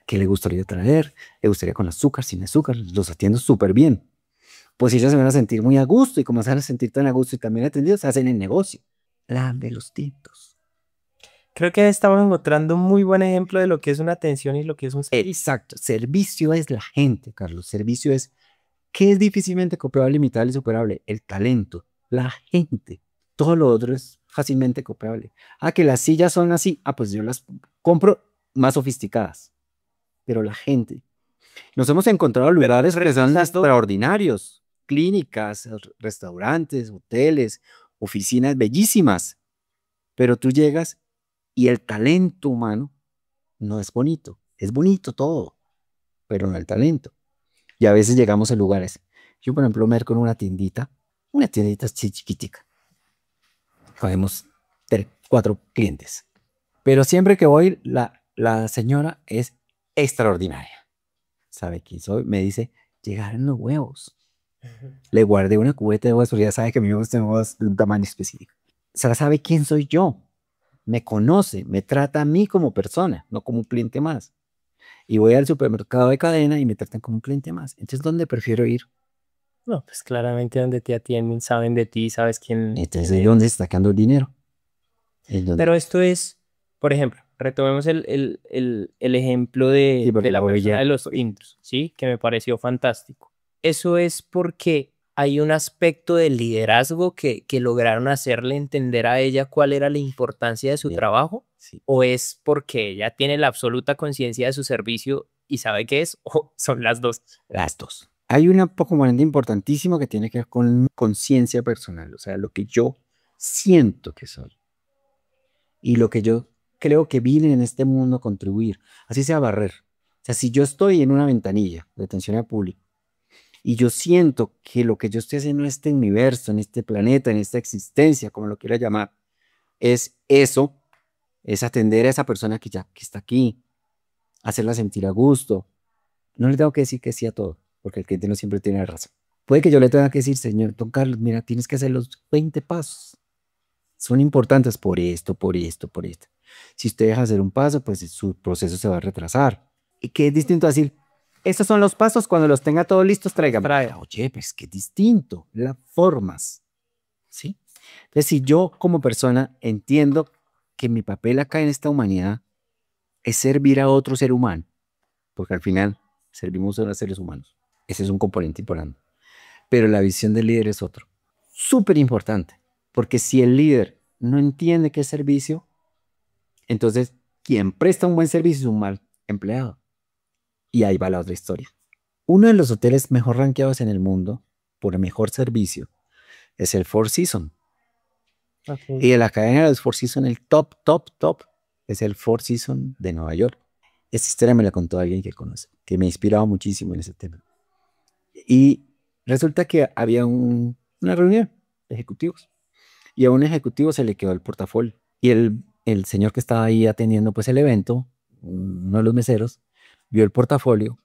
¿qué le gustaría traer? ¿Le gustaría con azúcar, sin azúcar? Los atiendo súper bien. Pues ellos se van a sentir muy a gusto y como se van a sentir tan a gusto y también atendidos, se hacen el negocio. La de los tintos. Creo que estamos encontrando un muy buen ejemplo de lo que es una atención y lo que es un servicio. Exacto. Servicio es la gente, Carlos. Servicio es, ¿qué es difícilmente copiable, imitable y superable? El talento, la gente. Todo lo otro es fácilmente copiable. Ah, que las sillas son así. Ah, pues yo las compro más sofisticadas. Pero la gente. Nos hemos encontrado lugares extraordinarios. Clínicas, restaurantes, hoteles, oficinas bellísimas. Pero tú llegas y el talento humano no es bonito. Es bonito todo, pero no el talento. Y a veces llegamos a lugares. Yo, por ejemplo, me con una tiendita chiquitica. Cogemos 4 clientes. Pero siempre que voy, la señora es extraordinaria. ¿Sabe quién soy? Me dice, llegaron los huevos. Le guardé una cubeta de huevos, porque ya sabe que mis huevos tengo de un tamaño específico. O sea, sabe quién soy yo. Me conoce, me trata a mí como persona, no como un cliente más. Y voy al supermercado de cadena y me tratan como un cliente más. Entonces, ¿dónde prefiero ir? No, pues claramente donde te atienden, saben de ti, sabes quién. Entonces, ¿de dónde está sacando el dinero? Pero esto es, por ejemplo, retomemos el ejemplo Sí, de porque la la persona huella. de los tintos, ¿sí? Que me pareció fantástico. Eso es porque hay un aspecto del liderazgo que lograron hacerle entender a ella cuál era la importancia de su Bien, trabajo, sí, o es porque ella tiene la absoluta conciencia de su servicio y sabe qué es, o son las dos. las dos. Hay un componente importantísimo que tiene que ver con conciencia personal, o sea, lo que yo siento que soy y lo que yo creo que vine en este mundo a contribuir, así sea barrer. O sea, si yo estoy en una ventanilla de atención al público y yo siento que lo que yo estoy haciendo en este universo, en este planeta, en esta existencia, como lo quiera llamar, es eso, es atender a esa persona que está aquí, hacerla sentir a gusto. No le tengo que decir que sí a todo, porque el cliente no siempre tiene razón. Puede que yo le tenga que decir, señor Don Carlos, mira, tienes que hacer los 20 pasos. Son importantes por esto, por esto, por esto. Si usted deja hacer un paso, pues su proceso se va a retrasar. Y que es distinto a decir, estos son los pasos, cuando los tenga todos listos, tráigame. Oye, pues qué distinto, las formas, ¿sí? Entonces, si yo como persona entiendo que mi papel acá en esta humanidad es servir a otro ser humano, porque al final servimos a los seres humanos. Ese es un componente importante. Pero la visión del líder es otro. Súper importante, porque si el líder no entiende qué es servicio, entonces quien presta un buen servicio es un mal empleado. Y ahí va la otra historia. Uno de los hoteles mejor rankeados en el mundo por el mejor servicio es el Four Seasons. Okay. Y de la cadena de los Four Seasons, el top es el Four Seasons de Nueva York. Esta historia me la contó alguien que conoce, que me ha inspirado muchísimo en ese tema. Y resulta que había una reunión de ejecutivos y a un ejecutivo se le quedó el portafolio. Y el señor que estaba ahí atendiendo pues el evento, uno de los meseros, vio el portafolio,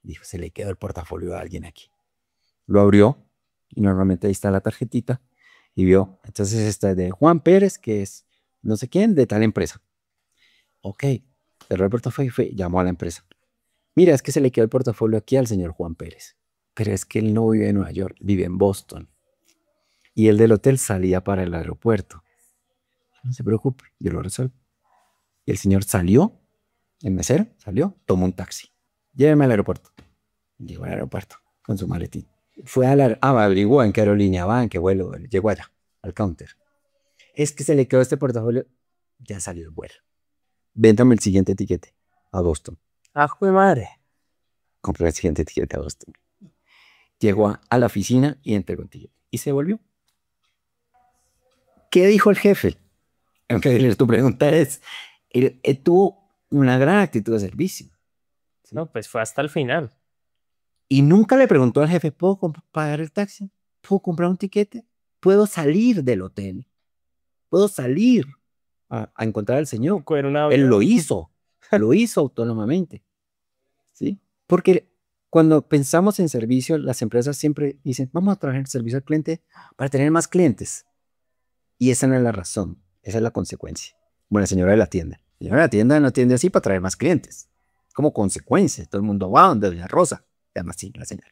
dijo, se le quedó el portafolio a alguien aquí. Lo abrió y normalmente ahí está la tarjetita y vio, entonces esta es de Juan Pérez, que es no sé quién, de tal empresa. Ok, cerró el portafolio y llamó a la empresa. Mira, es que se le quedó el portafolio aquí al señor Juan Pérez, pero es que él no vive en Nueva York, vive en Boston. Y el del hotel salía para el aeropuerto. No se preocupe, yo lo resuelvo. Y el señor salió, el mesero salió, tomó un taxi. Lléveme al aeropuerto. Llegó al aeropuerto con su maletín. Fue averiguó en qué aerolínea va, en qué vuelo. Llegó allá, al counter. Es que se le quedó este portafolio. Ya salió el vuelo. Véndame el siguiente etiquete a Boston. ¡Ajo de madre! Compré el siguiente etiquete a Boston. Llegó a la oficina y entregó el ticket. Y se volvió. ¿Qué dijo el jefe? Aunque tu pregunta es, él tuvo una gran actitud de servicio. ¿Sí? No, pues fue hasta el final. Y nunca le preguntó al jefe, ¿puedo pagar el taxi? ¿Puedo comprar un tiquete? ¿Puedo salir del hotel? ¿Puedo salir a encontrar al señor? Él lo hizo autónomamente. ¿Sí? Porque cuando pensamos en servicio, las empresas siempre dicen, vamos a trabajar el servicio al cliente para tener más clientes. Y esa no es la razón, esa es la consecuencia. Bueno, la señora de la tienda. La señora de la tienda no atiende así para traer más clientes. Como consecuencia, todo el mundo va donde Doña Rosa. Se llama así la señora.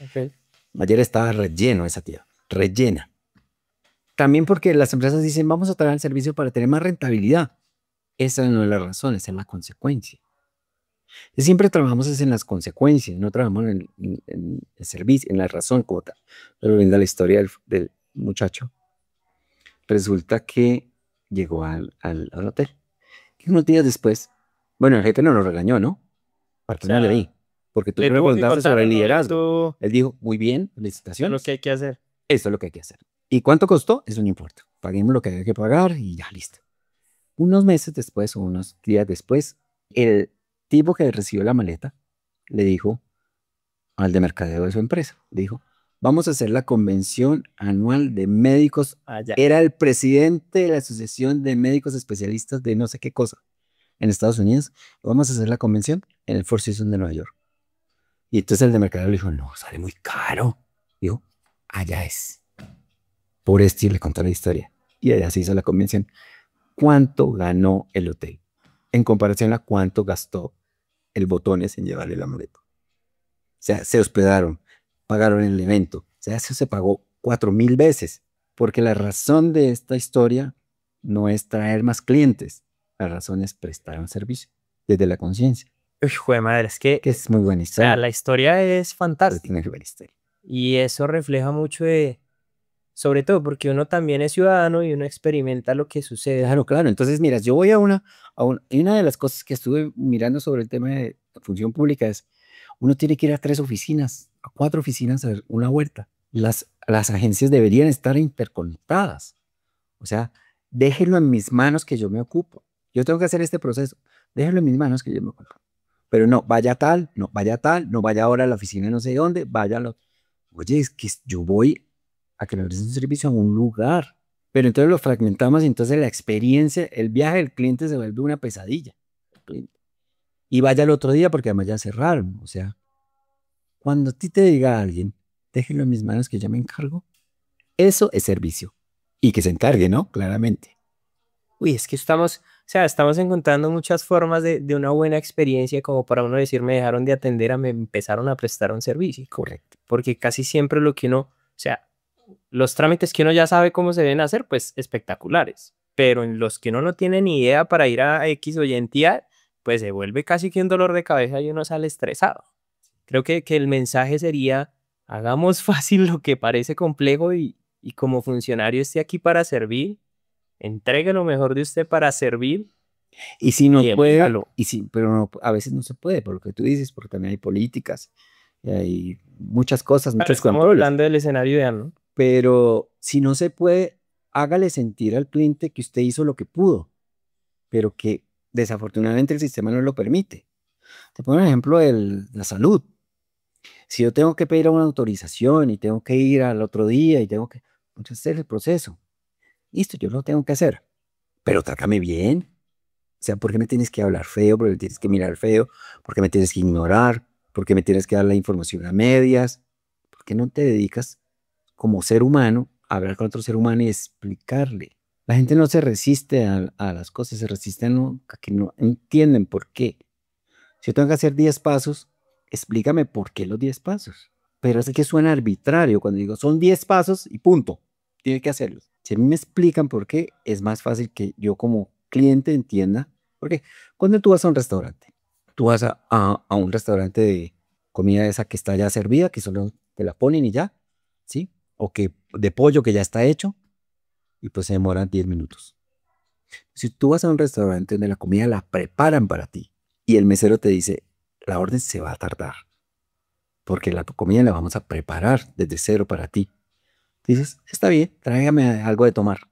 Okay. Ayer estaba relleno esa tía, rellena. También porque las empresas dicen, vamos a traer el servicio para tener más rentabilidad. Esa no es la razón, esa es la consecuencia. Siempre trabajamos es en las consecuencias, no trabajamos en el servicio, en la razón como tal. Pero viendo la historia del muchacho, resulta que llegó al hotel. Y unos días después, bueno, el jefe no lo regañó, ¿no? O Partimos de sea, ahí, porque tú le le tuvo que preguntaste contar sobre o el no le liderazgo. tuvo Él dijo, muy bien, lo que felicitaciones, hay que hacer. esto es lo que hay que hacer. ¿Y cuánto costó? Eso no importa. Paguemos lo que hay que pagar y ya, listo. Unos meses después o unos días después, el tipo que recibió la maleta le dijo al de mercadeo de su empresa, le dijo, vamos a hacer la convención anual de médicos. Allá. Era el presidente de la Asociación de Médicos Especialistas de no sé qué cosa en Estados Unidos. Vamos a hacer la convención en el Four Seasons de Nueva York. Y entonces el de mercadeo le dijo, no, sale muy caro. Dijo, allá es. Por esto y le contó la historia. Y allá se hizo la convención. ¿Cuánto ganó el hotel en comparación a cuánto gastó el Botones en llevarle la maleta? O sea, se hospedaron, pagaron el evento. O sea, eso se pagó 4.000 veces. Porque la razón de esta historia no es traer más clientes. La razón es prestar un servicio desde la conciencia. Uy, jue de madre, es que, Que es muy buena o sea, historia. la historia es Pero fantástica. tiene buena historia. Y eso refleja mucho de, sobre todo porque uno también es ciudadano y uno experimenta lo que sucede. Claro, claro. Entonces, mira, yo voy y una de las cosas que estuve mirando sobre el tema de función pública es, uno tiene que ir a 3 oficinas, a 4 oficinas a ver una vuelta. Las agencias deberían estar interconectadas. O sea, déjenlo en mis manos que yo me ocupo. Yo tengo que hacer este proceso. Déjenlo en mis manos que yo me ocupo. Pero no, vaya tal, no vaya tal, no vaya ahora a la oficina no sé dónde, vaya a lo... Oye, es que yo voy a que le presten un servicio a un lugar. Pero entonces lo fragmentamos y entonces la experiencia, el viaje del cliente se vuelve una pesadilla. Y vaya el otro día porque además ya cerraron. O sea, cuando a ti te diga alguien, déjenlo en mis manos que yo me encargo, eso es servicio. Y que se encargue, ¿no? Claramente. Uy, es que estamos, o sea, estamos encontrando muchas formas de una buena experiencia como para uno decir, me dejaron de atender a me empezaron a prestar un servicio. Correcto. Porque casi siempre lo que uno, o sea, los trámites que uno ya sabe cómo se deben hacer, pues espectaculares. Pero en los que uno no tiene ni idea para ir a X o Y entidad, pues se vuelve casi que un dolor de cabeza y uno sale estresado. Creo que el mensaje sería, hagamos fácil lo que parece complejo y como funcionario esté aquí para servir, entregue lo mejor de usted para servir Y si no y puede, elíjalo. pero a veces no se puede, por lo que tú dices, porque también hay políticas, y hay muchas cosas, Claro, muchos estamos controles. hablando del escenario ideal, ¿no? Pero si no se puede, hágale sentir al cliente que usted hizo lo que pudo, pero que desafortunadamente el sistema no lo permite. Te pongo un ejemplo de la salud. Si yo tengo que pedir una autorización y tengo que ir al otro día y tengo que hacer el proceso, listo, yo lo tengo que hacer, pero trátame bien. O sea, ¿por qué me tienes que hablar feo? ¿Por qué me tienes que mirar feo? ¿Por qué me tienes que ignorar? ¿Por qué me tienes que dar la información a medias? ¿Por qué no te dedicas como ser humano a hablar con otro ser humano y explicarle? La gente no se resiste a las cosas, se resiste a que no entienden por qué. Si yo tengo que hacer 10 pasos, explícame por qué los 10 pasos. Pero es que suena arbitrario cuando digo, son 10 pasos y punto, tiene que hacerlos. Si a mí me explican por qué, es más fácil que yo como cliente entienda. Porque cuando tú vas a un restaurante, tú vas a un restaurante de comida esa que está ya servida, que solo te la ponen y ya, ¿sí? O que de pollo que ya está hecho y pues se demoran 10 minutos. Si tú vas a un restaurante donde la comida la preparan para ti y el mesero te dice, la orden se va a tardar porque la comida la vamos a preparar desde cero para ti. Dices, está bien, tráigame algo de tomar.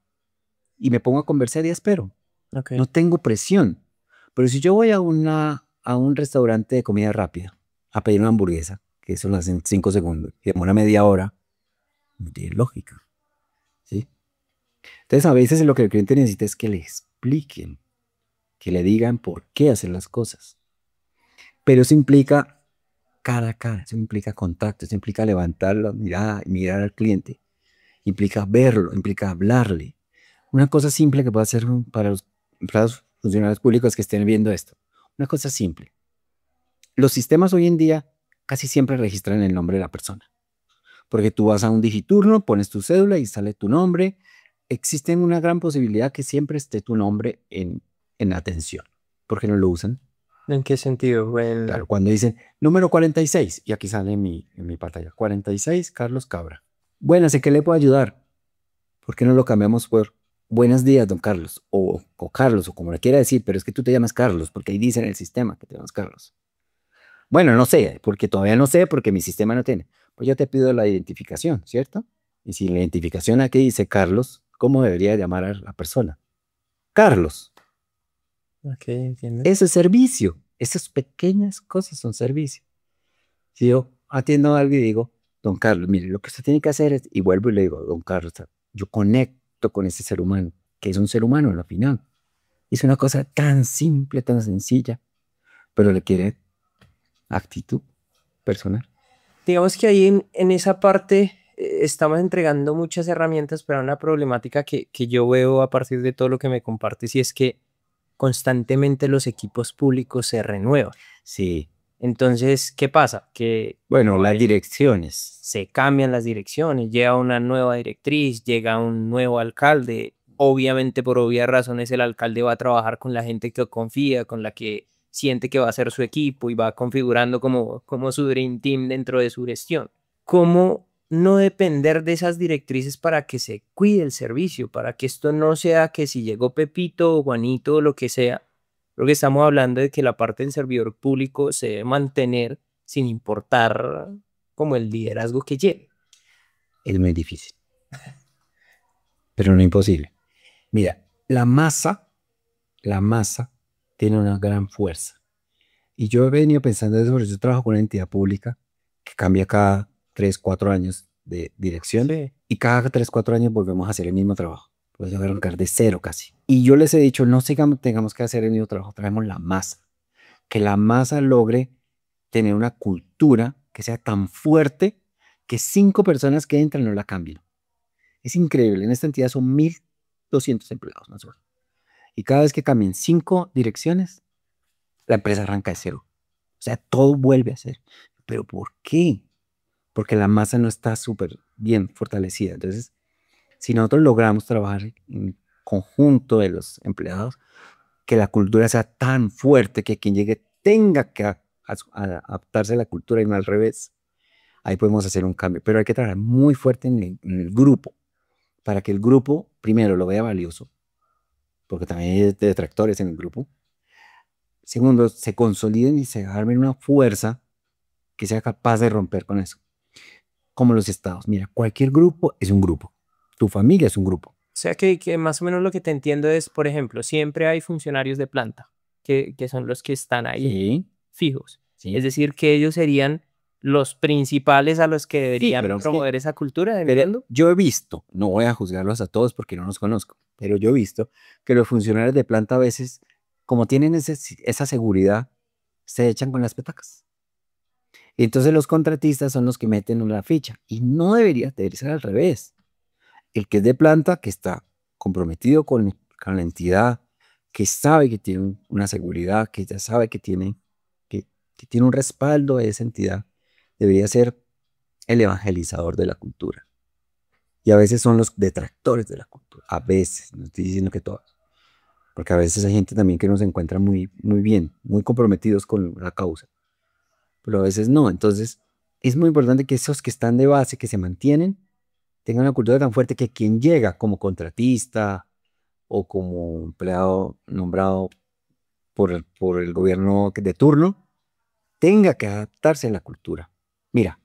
Y me pongo a conversar y espero. Ok. No tengo presión. Pero si yo voy a un restaurante de comida rápida a pedir una hamburguesa, que eso lo hacen 5 segundos, y demora media hora, no tiene lógica. ¿Sí? Entonces a veces lo que el cliente necesita es que le expliquen, que le digan por qué hacer las cosas. Pero eso implica cara a cara, eso implica contacto, eso implica levantar la mirada y mirar al cliente, implica verlo, implica hablarle. Una cosa simple que puedo hacer para los empleados funcionarios públicos que estén viendo esto. Una cosa simple. Los sistemas hoy en día casi siempre registran el nombre de la persona. porque tú vas a un digiturno, pones tu cédula y sale tu nombre. Existe una gran posibilidad que siempre esté tu nombre en atención. ¿Por qué no lo usan? ¿En qué sentido? Claro, cuando dicen número 46, y aquí sale en mi pantalla, 46, Carlos Cabra. Buenas, ¿en qué le puedo ayudar? ¿Por qué no lo cambiamos por buenos días, don Carlos? O Carlos, o como le quiera decir, pero es que tú te llamas Carlos, porque ahí dice en el sistema que te llamas Carlos. Bueno, no sé, porque todavía no sé, porque mi sistema no tiene. Pues yo te pido la identificación, ¿cierto? Y si la identificación aquí dice Carlos, ¿cómo debería llamar a la persona? Carlos. Ok, entiendo. Eso es servicio. Esas pequeñas cosas son servicio. Si yo atiendo a alguien y digo, don Carlos, mire, lo que usted tiene que hacer es, y vuelvo y le digo, don Carlos, yo conecto con ese ser humano, que es un ser humano en la final. Es una cosa tan simple, tan sencilla, pero requiere actitud personal. Digamos que ahí en esa parte estamos entregando muchas herramientas para una problemática que yo veo a partir de todo lo que me compartes y es que constantemente los equipos públicos se renuevan. Sí. Entonces, ¿qué pasa? Que Bueno, las direcciones. se cambian las direcciones, llega una nueva directriz, llega un nuevo alcalde. Obviamente, por obvias razones, el alcalde va a trabajar con la gente que confía, con la que siente que va a ser su equipo y va configurando como su Dream Team dentro de su gestión. ¿Cómo no depender de esas directrices para que se cuide el servicio, para que esto no sea que si llegó Pepito o Juanito o lo que sea? Creo que estamos hablando de que la parte del servidor público se debe mantener sin importar como el liderazgo que lleve. Es muy difícil, pero no imposible. Mira, la masa tiene una gran fuerza. Y yo he venido pensando eso porque yo trabajo con una entidad pública que cambia cada 3, 4 años de dirección Sí. y cada 3, 4 años volvemos a hacer el mismo trabajo. Pues arrancar de cero casi. Y yo les he dicho, no sigamos, tengamos que hacer el mismo trabajo, traemos la masa. Que la masa logre tener una cultura que sea tan fuerte que 5 personas que entran no la cambien. Es increíble, en esta entidad son 1.200 empleados más o menos. Y cada vez que cambien 5 direcciones, la empresa arranca de cero. O sea, todo vuelve a ser. ¿Pero por qué? Porque la masa no está súper bien fortalecida. Entonces, si nosotros logramos trabajar en conjunto de los empleados, que la cultura sea tan fuerte que quien llegue tenga que adaptarse a la cultura y no al revés, ahí podemos hacer un cambio. Pero hay que trabajar muy fuerte en el grupo, para que el grupo, primero, lo vea valioso, porque también hay detractores en el grupo. Segundo, se consoliden y se armen una fuerza que sea capaz de romper con eso. Como los estados. Mira, cualquier grupo es un grupo. Tu familia es un grupo. O sea que más o menos lo que te entiendo es, por ejemplo, siempre hay funcionarios de planta, que son los que están ahí Sí, fijos. Es sí. decir, que ellos serían los principales a los que Sí, deberían pero es que promover esa cultura, pero entiendo. yo he visto, no voy a juzgarlos a todos porque no los conozco, pero yo he visto que los funcionarios de planta a veces, como tienen esa seguridad, se echan con las petacas. Y entonces los contratistas son los que meten la ficha. Y no debería ser al revés. El que es de planta, que está comprometido con la entidad, que sabe que tiene una seguridad, que ya sabe que tiene un respaldo de esa entidad, debería ser el evangelizador de la cultura. Y a veces son los detractores de la cultura. A veces, no estoy diciendo que todos. Porque a veces hay gente también que nos encuentra muy, muy bien, muy comprometidos con la causa. Pero a veces no. Entonces, es muy importante que esos que están de base, que se mantienen, tengan una cultura tan fuerte que quien llega como contratista o como empleado nombrado por el gobierno de turno, tenga que adaptarse a la cultura. Mira,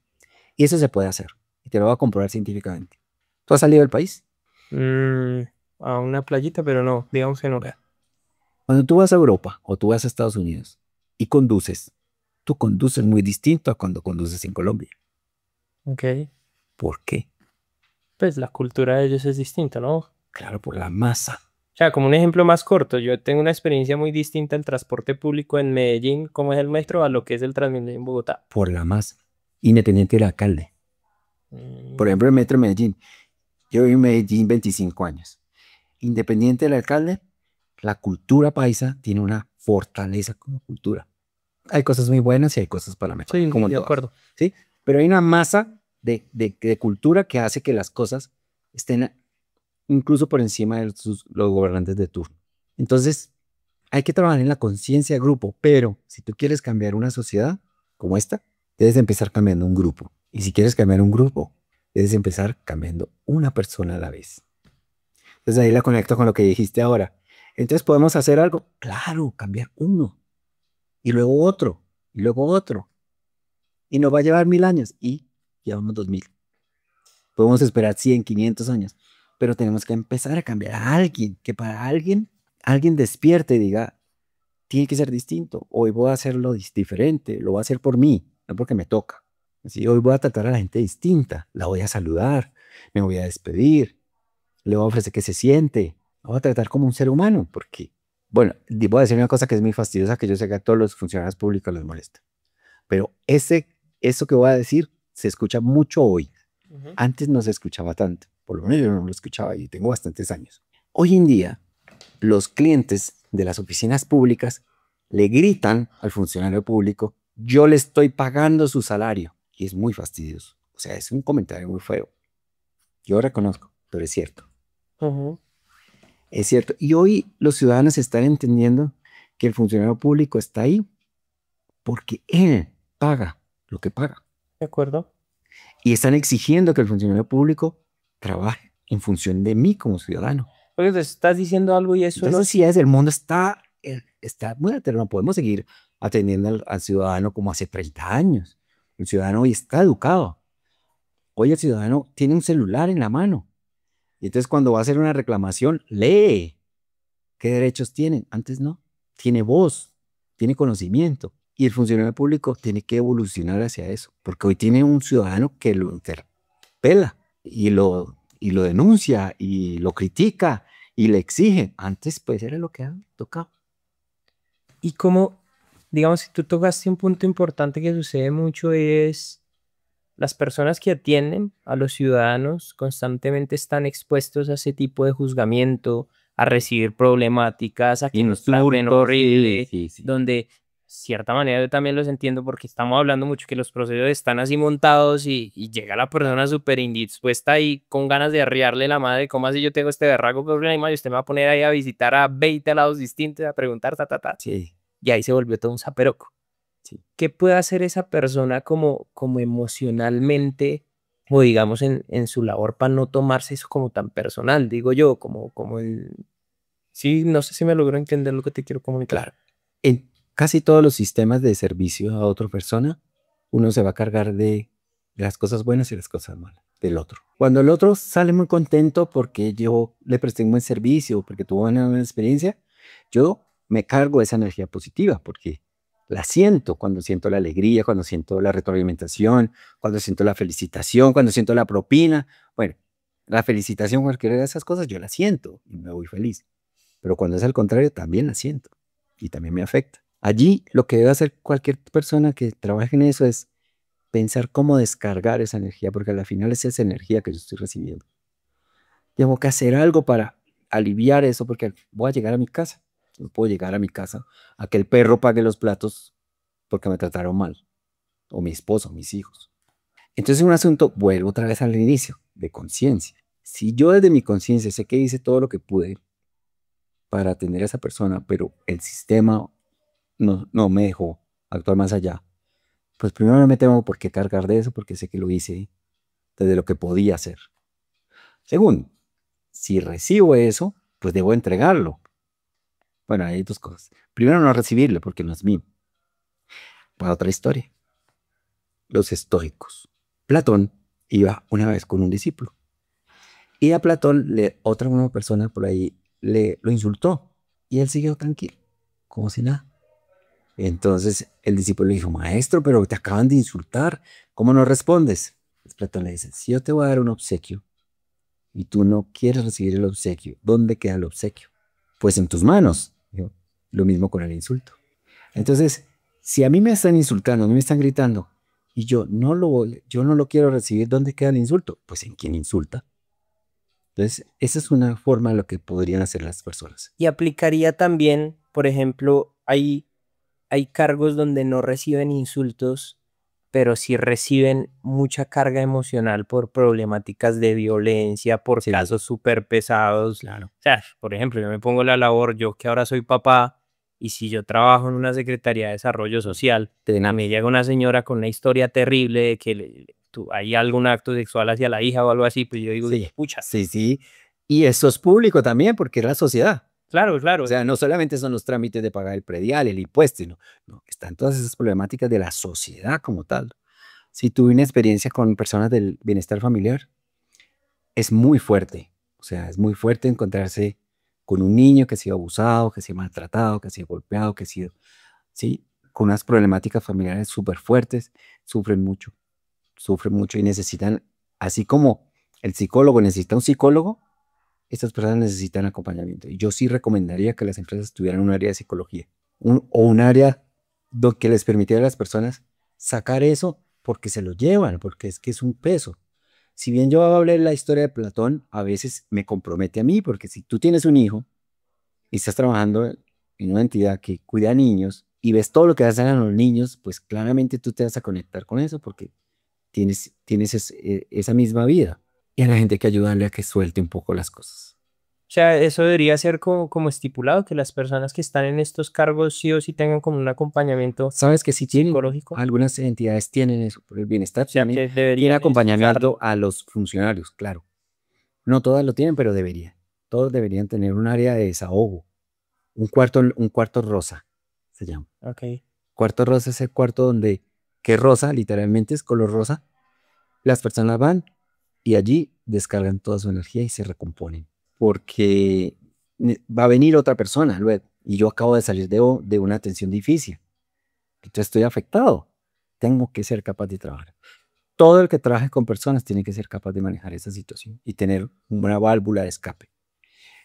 y eso se puede hacer. Y te lo voy a comprobar científicamente. ¿Tú has salido del país? Mm, a una playita, pero no, digamos que no. Cuando tú vas a Europa o tú vas a Estados Unidos y conduces, tú conduces muy distinto a cuando conduces en Colombia. Ok. ¿Por qué? Pues la cultura de ellos es distinta, ¿no? O Claro, por la masa, sea, como un ejemplo más corto, yo tengo una experiencia muy distinta en transporte público en Medellín, como es el metro, a lo que es el Transmilenio en Bogotá. por la masa, independiente del alcalde. Por Mm, ejemplo, el metro de Medellín. Yo viví en Medellín 25 años. Independiente del alcalde, la cultura paisa tiene una fortaleza como cultura. Hay cosas muy buenas y hay cosas para mejorar, sí, como en de todas, acuerdo. ¿sí? Pero hay una masa de cultura que hace que las cosas estén incluso por encima de los gobernantes de turno. Entonces, hay que trabajar en la conciencia de grupo, pero si tú quieres cambiar una sociedad como esta, debes empezar cambiando un grupo. Y si quieres cambiar un grupo, debes empezar cambiando una persona a la vez. Entonces ahí la conecto con lo que dijiste ahora. Entonces, ¿podemos hacer algo? Claro, cambiar uno, y luego otro, y luego otro. Y nos va a llevar 1000 años, y llevamos 2000. Podemos esperar 100, 500 años, pero tenemos que empezar a cambiar a alguien, que para alguien despierte y diga, tiene que ser distinto, hoy voy a hacerlo diferente, lo voy a hacer por mí, no porque me toca. Así, hoy voy a tratar a la gente distinta, la voy a saludar, me voy a despedir, le voy a ofrecer que se siente, la voy a tratar como un ser humano, porque, bueno, voy a decir una cosa que es muy fastidiosa, que yo sé que a todos los funcionarios públicos les molesta, pero eso que voy a decir se escucha mucho hoy. Antes no se escuchaba tanto, por lo menos yo no lo escuchaba y tengo bastantes años. Hoy en día, los clientes de las oficinas públicas le gritan al funcionario público, yo le estoy pagando su salario. Y es muy fastidioso. O sea, es un comentario muy feo. Yo reconozco, pero es cierto. Es cierto. Y hoy los ciudadanos están entendiendo que el funcionario público está ahí porque él paga lo que paga. ¿De acuerdo? Y están exigiendo que el funcionario público trabaje en función de mí como ciudadano. Porque te estás diciendo algo y eso Entonces, no... las sociedades del mundo está muy alterno. No podemos seguir atendiendo al ciudadano como hace 30 años. El ciudadano hoy está educado. Hoy el ciudadano tiene un celular en la mano. Y entonces cuando va a hacer una reclamación, lee qué derechos tienen. Antes no. Tiene voz, tiene conocimiento. Y el funcionario público tiene que evolucionar hacia eso. Porque hoy tiene un ciudadano que lo interpela y lo denuncia y lo critica y le exige. Antes pues era lo que tocaba. Y como, digamos, si tú tocaste un punto importante que sucede mucho es las personas que atienden a los ciudadanos constantemente están expuestos a ese tipo de juzgamiento, a recibir problemáticas, a que nos traten horrible, donde cierta manera yo también los entiendo porque estamos hablando mucho que los procesos están así montados y llega la persona súper indispuesta y con ganas de arriarle la madre, ¿cómo así yo tengo este berraco problema y usted me va a poner ahí a visitar a 20 lados distintos, a preguntar, Sí. Y ahí se volvió todo un zaperoco. Sí. ¿Qué puede hacer esa persona como emocionalmente o digamos en su labor para no tomarse eso como tan personal? Digo yo, como el... Sí, no sé si me logro entender lo que te quiero comunicar. Claro. En casi todos los sistemas de servicio a otra persona, uno se va a cargar de las cosas buenas y las cosas malas del otro. Cuando el otro sale muy contento porque yo le presté un buen servicio, porque tuvo una buena experiencia, yo me cargo de esa energía positiva porque la siento cuando siento la alegría, cuando siento la retroalimentación, cuando siento la felicitación, cuando siento la propina. Bueno, la felicitación, cualquiera de esas cosas, yo la siento y me voy feliz. Pero cuando es al contrario, también la siento y también me afecta. Allí lo que debe hacer cualquier persona que trabaje en eso es pensar cómo descargar esa energía, porque al final es esa energía que yo estoy recibiendo. Tengo que hacer algo para aliviar eso, porque voy a llegar a mi casa. No puedo llegar a mi casa a que el perro pague los platos porque me trataron mal, o mi esposo, o mis hijos. Entonces un asunto, vuelvo otra vez al inicio, de conciencia. Si yo desde mi conciencia sé que hice todo lo que pude para atender a esa persona, pero el sistema no me dejó actuar más allá, pues primero no me tengo por qué cargar de eso porque sé que lo hice desde lo que podía hacer. Segundo, si recibo eso, pues debo entregarlo. Bueno, hay dos cosas. Primero, no recibirlo porque no es mío. Para otra historia. Los estoicos. Platón iba una vez con un discípulo. Y a Platón, otra una persona por ahí lo insultó. Y él siguió tranquilo, como si nada. Entonces el discípulo le dijo, maestro, pero te acaban de insultar. ¿Cómo no respondes? Entonces Platón le dice, si yo te voy a dar un obsequio y tú no quieres recibir el obsequio, ¿dónde queda el obsequio? Pues en tus manos. Lo mismo con el insulto. Entonces, si a mí me están insultando, a mí me están gritando, y yo no lo quiero recibir, ¿dónde queda el insulto? Pues en quien insulta. Entonces, esa es una forma de lo que podrían hacer las personas. Y aplicaría también, por ejemplo, hay cargos donde no reciben insultos, pero sí reciben mucha carga emocional por problemáticas de violencia, por Sí, casos súper pesados. claro. O sea, por ejemplo, yo me pongo la labor, yo que ahora soy papá, y si yo trabajo en una Secretaría de Desarrollo Social y me llega una señora con una historia terrible de que hay algún acto sexual hacia la hija o algo así, pues yo digo, Sí, pucha, sí, sí. Y eso es público también, porque es la sociedad. claro, O claro, sea, no solamente son los trámites de pagar el predial, el impuesto, sino, no, están todas esas problemáticas de la sociedad como tal. Si tuve una experiencia con personas del bienestar familiar, es muy fuerte. O sea, es muy fuerte encontrarse con un niño que ha sido abusado, que ha sido maltratado, que ha sido golpeado, que ha sido, sí, con unas problemáticas familiares súper fuertes, sufren mucho y necesitan, así como el psicólogo necesita un psicólogo, estas personas necesitan acompañamiento. Y yo sí recomendaría que las empresas tuvieran un área de psicología o un área que les permitiera a las personas sacar eso porque se lo llevan, porque es que es un peso. Si bien yo hablé de la historia de Platón, a veces me compromete a mí, porque si tú tienes un hijo y estás trabajando en una entidad que cuida a niños y ves todo lo que hacen a los niños, pues claramente tú te vas a conectar con eso porque tienes esa misma vida. Y a la gente hay que ayudarle a que suelte un poco las cosas. o sea, eso debería ser como estipulado, que las personas que están en estos cargos sí o sí tengan como un acompañamiento Sabes que si tienen, psicológico, algunas entidades tienen eso, por el o bienestar sea, tiene, que tiene deberían acompañamiento usarlo. a los funcionarios, claro. No todas lo tienen, pero deberían. Todos deberían tener un área de desahogo, un cuarto rosa, se llama. Ok. Cuarto rosa es el cuarto donde, que rosa, literalmente es color rosa, las personas van y allí descargan toda su energía y se recomponen. Porque va a venir otra persona luego, y yo acabo de salir de una atención difícil. Entonces estoy afectado. Tengo que ser capaz de trabajar. Todo el que trabaje con personas tiene que ser capaz de manejar esa situación y tener una válvula de escape.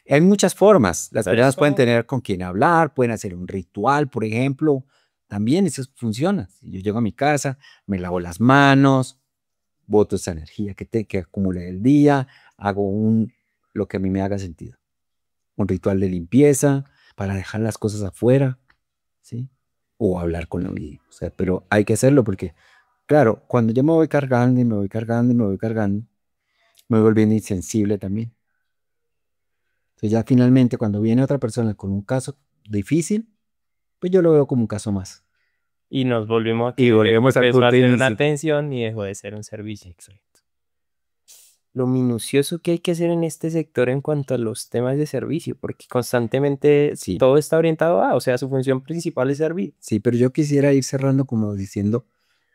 Hay muchas formas. Las Pero personas pueden eso, tener con quién hablar, pueden hacer un ritual, por ejemplo. También eso funciona. Si yo llego a mi casa, me lavo las manos, boto esa energía que acumulé el día, hago lo que a mí me haga sentido. Un ritual de limpieza para dejar las cosas afuera, ¿sí? O hablar con la vida. O sea, pero hay que hacerlo porque, claro, cuando yo me voy cargando y me voy cargando y me voy cargando, me voy volviendo insensible también. Entonces ya finalmente cuando viene otra persona con un caso difícil, pues yo lo veo como un caso más. y nos volvimos a Y que volvemos al empezó a punto de ser una inicio. atención y dejó de ser un servicio. Exacto. Lo minucioso que hay que hacer en este sector en cuanto a los temas de servicio, porque constantemente Sí, todo está orientado a, o sea, su función principal es servir. sí, pero yo quisiera ir cerrando como diciendo,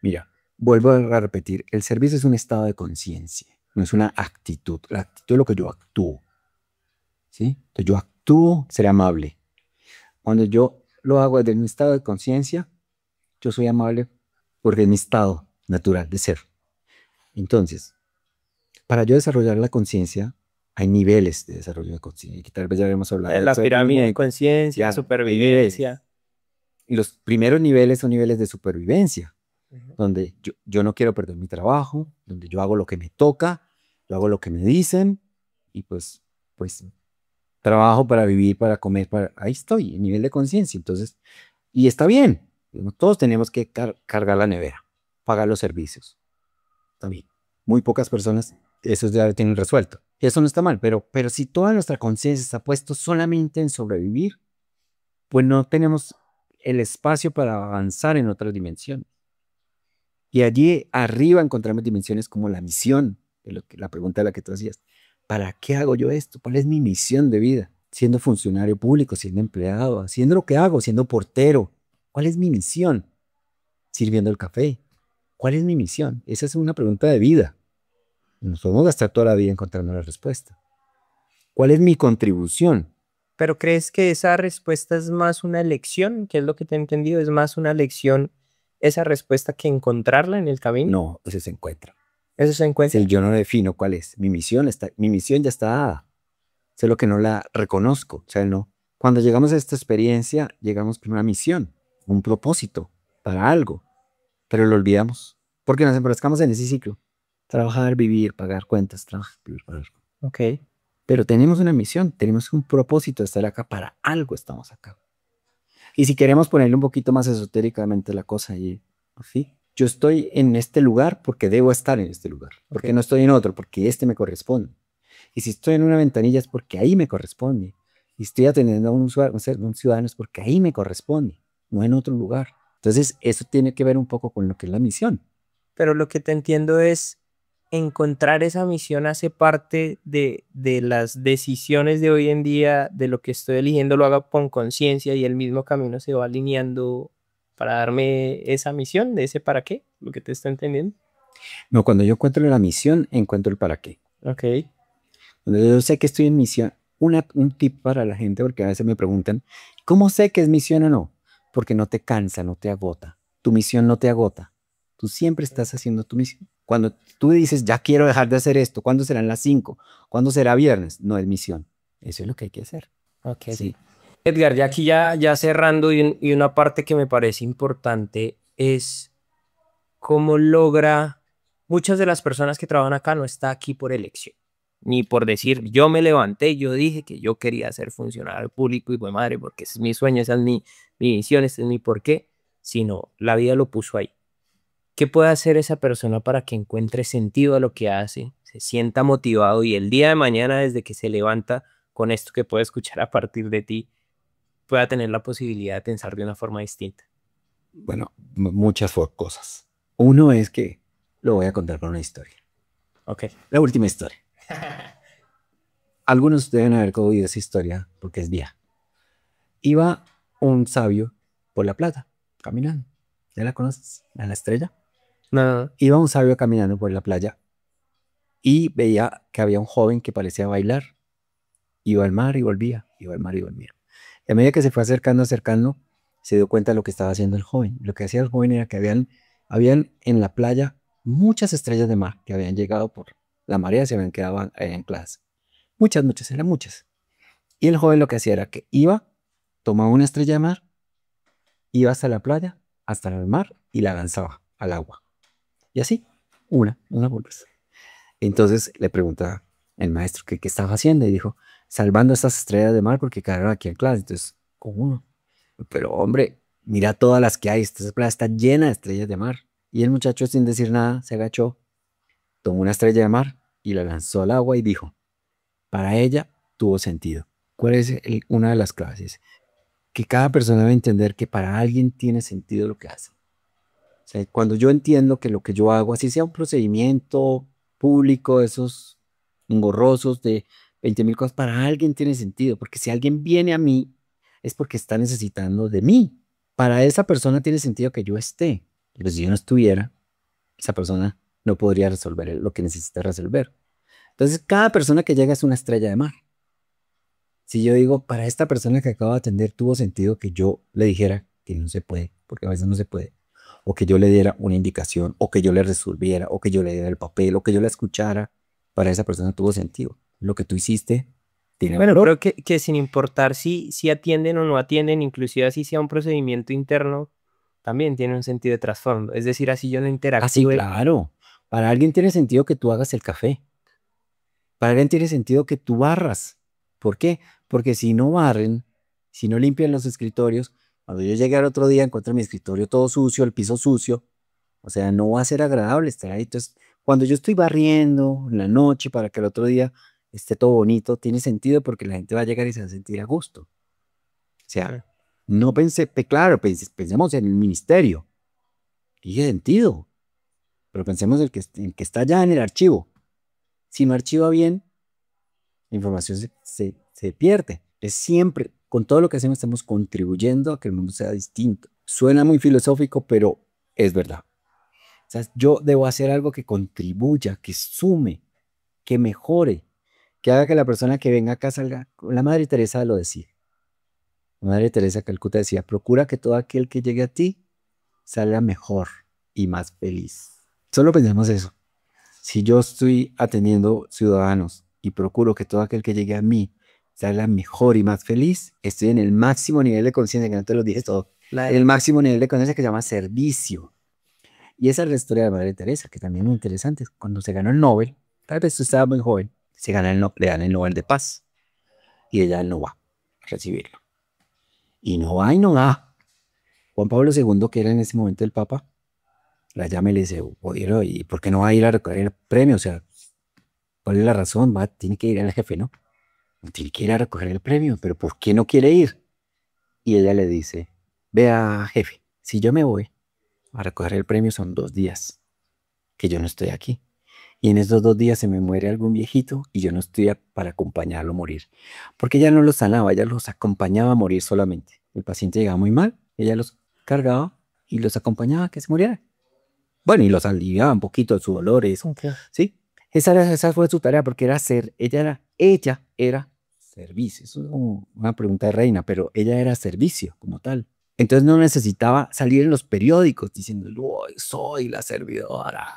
mira, vuelvo a repetir, el servicio es un estado de conciencia, no es una actitud. La actitud es lo que yo actúo, ¿sí? Entonces yo actúo, ser amable. Cuando yo lo hago desde un estado de conciencia, yo soy amable porque es mi estado natural de ser. Entonces, para yo desarrollar la conciencia, hay niveles de desarrollo de conciencia, que tal vez ya habíamos hablado de La eso en algún pirámide de momento. conciencia, Ya, hay niveles. supervivencia. Y los primeros niveles son niveles de supervivencia, Ujú. donde yo no quiero perder mi trabajo, donde yo hago lo que me toca, yo hago lo que me dicen, y pues trabajo para vivir, para comer, ahí estoy, en nivel de conciencia. Entonces, y está bien, todos tenemos que cargar la nevera, pagar los servicios. Está bien. Muy pocas personas eso ya lo tienen resuelto. Y eso no está mal, pero si toda nuestra conciencia está puesto solamente en sobrevivir, pues no tenemos el espacio para avanzar en otras dimensiones. Y allí arriba encontramos dimensiones como la misión, la pregunta de la que tú hacías. ¿Para qué hago yo esto? ¿Cuál es mi misión de vida? Siendo funcionario público, siendo empleado, haciendo lo que hago, siendo portero. ¿Cuál es mi misión? Sirviendo el café. ¿Cuál es mi misión? Esa es una pregunta de vida. Nos podemos gastar toda la vida encontrando la respuesta. ¿Cuál es mi contribución? Pero ¿crees que esa respuesta es más una elección? ¿Qué es lo que te he entendido? ¿Es más una elección esa respuesta que encontrarla en el camino? No, eso se encuentra. ¿Eso se Si encuentra? yo no defino cuál es mi misión ya está dada. Solo que no la reconozco. O sea, no. Cuando llegamos a esta experiencia, llegamos con una misión, un propósito para algo, pero lo olvidamos porque nos enfrascamos en ese ciclo. Trabajar, vivir, pagar cuentas, trabajar, vivir, pagar. Ok. Pero tenemos una misión, tenemos un propósito de estar acá, para algo estamos acá. Y si queremos ponerle un poquito más esotéricamente la cosa, y sí, Yo estoy en este lugar porque debo estar en este lugar. Porque no estoy en otro, porque este me corresponde. Y si estoy en una ventanilla es porque ahí me corresponde. Y estoy atendiendo a un ciudadano es porque ahí me corresponde, no en otro lugar. Entonces, eso tiene que ver un poco con lo que es la misión. Pero lo que te entiendo es encontrar esa misión hace parte de las decisiones de hoy en día, de lo que estoy eligiendo lo haga con conciencia y el mismo camino se va alineando para darme esa misión, de ese para qué, lo que te está entendiendo. No, cuando yo encuentro la misión, encuentro el para qué. Ok, Cuando yo sé que estoy en misión, un tip para la gente, porque a veces me preguntan, ¿cómo sé que es misión o no? Porque no te cansa, no te agota. Tu misión no te agota. Tú siempre estás haciendo tu misión. Cuando tú dices, ya quiero dejar de hacer esto, ¿cuándo serán las 5? ¿Cuándo será viernes? No es misión. Eso es lo que hay que hacer. ok. Sí. Edgar, ya aquí ya cerrando y una parte que me parece importante es cómo logra, muchas de las personas que trabajan acá no está aquí por elección, ni por decir, yo me levanté, yo dije que yo quería ser funcionario público y pues madre, porque ese es mi sueño, esa es mi misión, ese es mi porqué, sino la vida lo puso ahí. ¿Qué puede hacer esa persona para que encuentre sentido a lo que hace, se sienta motivado y el día de mañana, desde que se levanta con esto que puede escuchar a partir de ti, pueda tener la posibilidad de pensar de una forma distinta? Bueno, muchas cosas. Uno es que lo voy a contar con una historia. Ok. La última historia. Algunos deben haber oído esa historia porque es vieja. Iba un sabio por la plata, caminando. ¿Ya la conoces? ¿A la estrella? No, Iba un sabio caminando por la playa y veía que había un joven que parecía bailar. Iba al mar y volvía, iba al mar y volvía. Y a medida que se fue acercando, se dio cuenta de lo que estaba haciendo el joven. Lo que hacía el joven era que habían en la playa muchas estrellas de mar que habían llegado por la marea y se habían quedado ancladas. Muchas, eran muchas. Y el joven lo que hacía era que iba, tomaba una estrella de mar, iba hasta la playa, hasta el mar y la lanzaba al agua. Y así, una por vez. Entonces le pregunta el maestro que qué estaba haciendo y dijo, salvando estas estrellas de mar porque quedaron aquí en clase. Entonces, ¿cómo uno? Pero hombre, mira todas las que hay, esta playa está llena de estrellas de mar. Y el muchacho sin decir nada se agachó, tomó una estrella de mar y la lanzó al agua y dijo, para ella tuvo sentido. ¿Cuál es una de las clases? Que cada persona debe entender que para alguien tiene sentido lo que hace. O sea, cuando yo entiendo que lo que yo hago, así sea un procedimiento público, esos engorrosos de 20.000 cosas, para alguien tiene sentido, porque si alguien viene a mí, es porque está necesitando de mí. Para esa persona tiene sentido que yo esté, pero si yo no estuviera, esa persona no podría resolver lo que necesita resolver. Entonces, cada persona que llega es una estrella de mar. Si yo digo, para esta persona que acabo de atender, tuvo sentido que yo le dijera que no se puede, porque a veces no se puede, o que yo le diera una indicación, o que yo le resolviera, o que yo le diera el papel, o que yo la escuchara, para esa persona tuvo sentido. Lo que tú hiciste tiene bueno, valor. creo que sin importar si atienden o no atienden, inclusive así sea un procedimiento interno, también tiene un sentido de trasfondo. Es decir, así yo no Así, interactúe. claro. Para alguien tiene sentido que tú hagas el café. Para alguien tiene sentido que tú barras. ¿Por qué? Porque si no barren, si no limpian los escritorios, cuando yo llegue al otro día encuentro mi escritorio todo sucio, el piso sucio, o sea, no va a ser agradable estar ahí. Entonces, cuando yo estoy barriendo en la noche para que el otro día esté todo bonito, tiene sentido porque la gente va a llegar y se va a sentir a gusto. O sea, no claro, pensemos en el ministerio, tiene sentido, pero pensemos en que está ya en el archivo. Si no archiva bien, la información se pierde. Es siempre, con todo lo que hacemos, estamos contribuyendo a que el mundo sea distinto. Suena muy filosófico, pero es verdad. O sea, yo debo hacer algo que contribuya, que sume, que mejore, que haga que la persona que venga acá salga. La Madre Teresa lo decía. La Madre Teresa de Calcuta decía, procura que todo aquel que llegue a ti salga mejor y más feliz. Solo pensemos eso. Si yo estoy atendiendo ciudadanos y procuro que todo aquel que llegue a mí salga mejor y más feliz, estoy en el máximo nivel de conciencia, que no te lo dije todo, en el máximo nivel de conciencia que se llama servicio. Y esa es la historia de Madre Teresa, que también es muy interesante. Cuando se ganó el Nobel, tal vez tú estabas muy joven, le dan el Nobel de Paz y ella no va a recibirlo. Y no va y no va. Juan Pablo II, que era en ese momento el Papa, la llama y le dice, oye, ¿y por qué no va a ir a recoger el premio? O sea, ¿cuál es la razón? Tiene que ir al jefe, ¿no? Tiene que ir a recoger el premio, pero ¿por qué no quiere ir? Y ella le dice, vea, jefe, si yo me voy a recoger el premio son 2 días que yo no estoy aquí. Y en esos 2 días se me muere algún viejito y yo no estoy para acompañarlo a morir. Porque ella no los sanaba, ella los acompañaba a morir solamente. El paciente llegaba muy mal, ella los cargaba y los acompañaba a que se muriera. Bueno, y los aliviaba un poquito de su dolor, eso, Ok. ¿sí? Esa fue su tarea porque ella era servicio. Eso es como una pregunta de reina, pero ella era servicio como tal. Entonces no necesitaba salir en los periódicos diciendo, soy la servidora.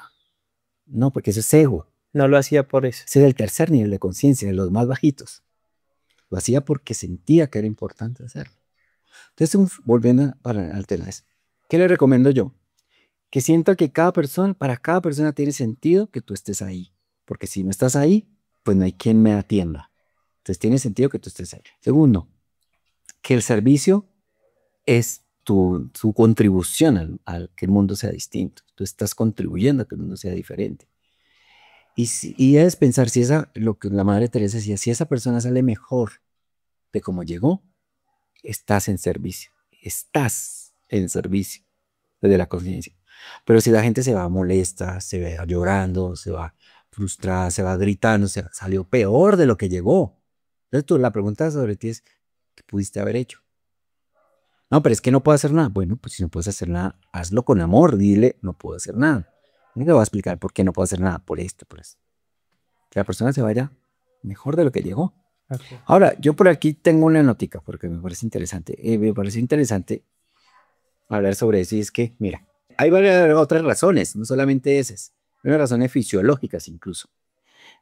No, porque eso es ego. No lo hacía por eso. Ese es el tercer nivel de conciencia, de los más bajitos. Lo hacía porque sentía que era importante hacerlo. Entonces, volviendo al tema, ¿qué le recomiendo yo? Que sienta que para cada persona tiene sentido que tú estés ahí. Porque si no estás ahí, pues no hay quien me atienda. Entonces tiene sentido que tú estés ahí. Segundo, que el servicio es tu contribución al que el mundo sea distinto. Tú estás contribuyendo a que el mundo sea diferente. Y debes pensar lo que la Madre Teresa decía, si esa persona sale mejor de cómo llegó, estás en servicio. Estás en servicio desde la conciencia. Pero si la gente se va molesta, se va llorando, se va frustrada, se va gritando, salió peor de lo que llegó. Entonces la pregunta sobre ti es, ¿qué pudiste haber hecho? No, pero es que no puedo hacer nada. Bueno, pues si no puedes hacer nada, hazlo con amor, dile, no puedo hacer nada. No le voy a explicar por qué no puedo hacer nada, por esto, por eso. Que la persona se vaya mejor de lo que llegó. Okay. Ahora, yo por aquí tengo una notica porque me parece interesante. Me parece interesante hablar sobre eso y es que, mira, hay varias otras razones, no solamente esas. Hay unas razones fisiológicas incluso.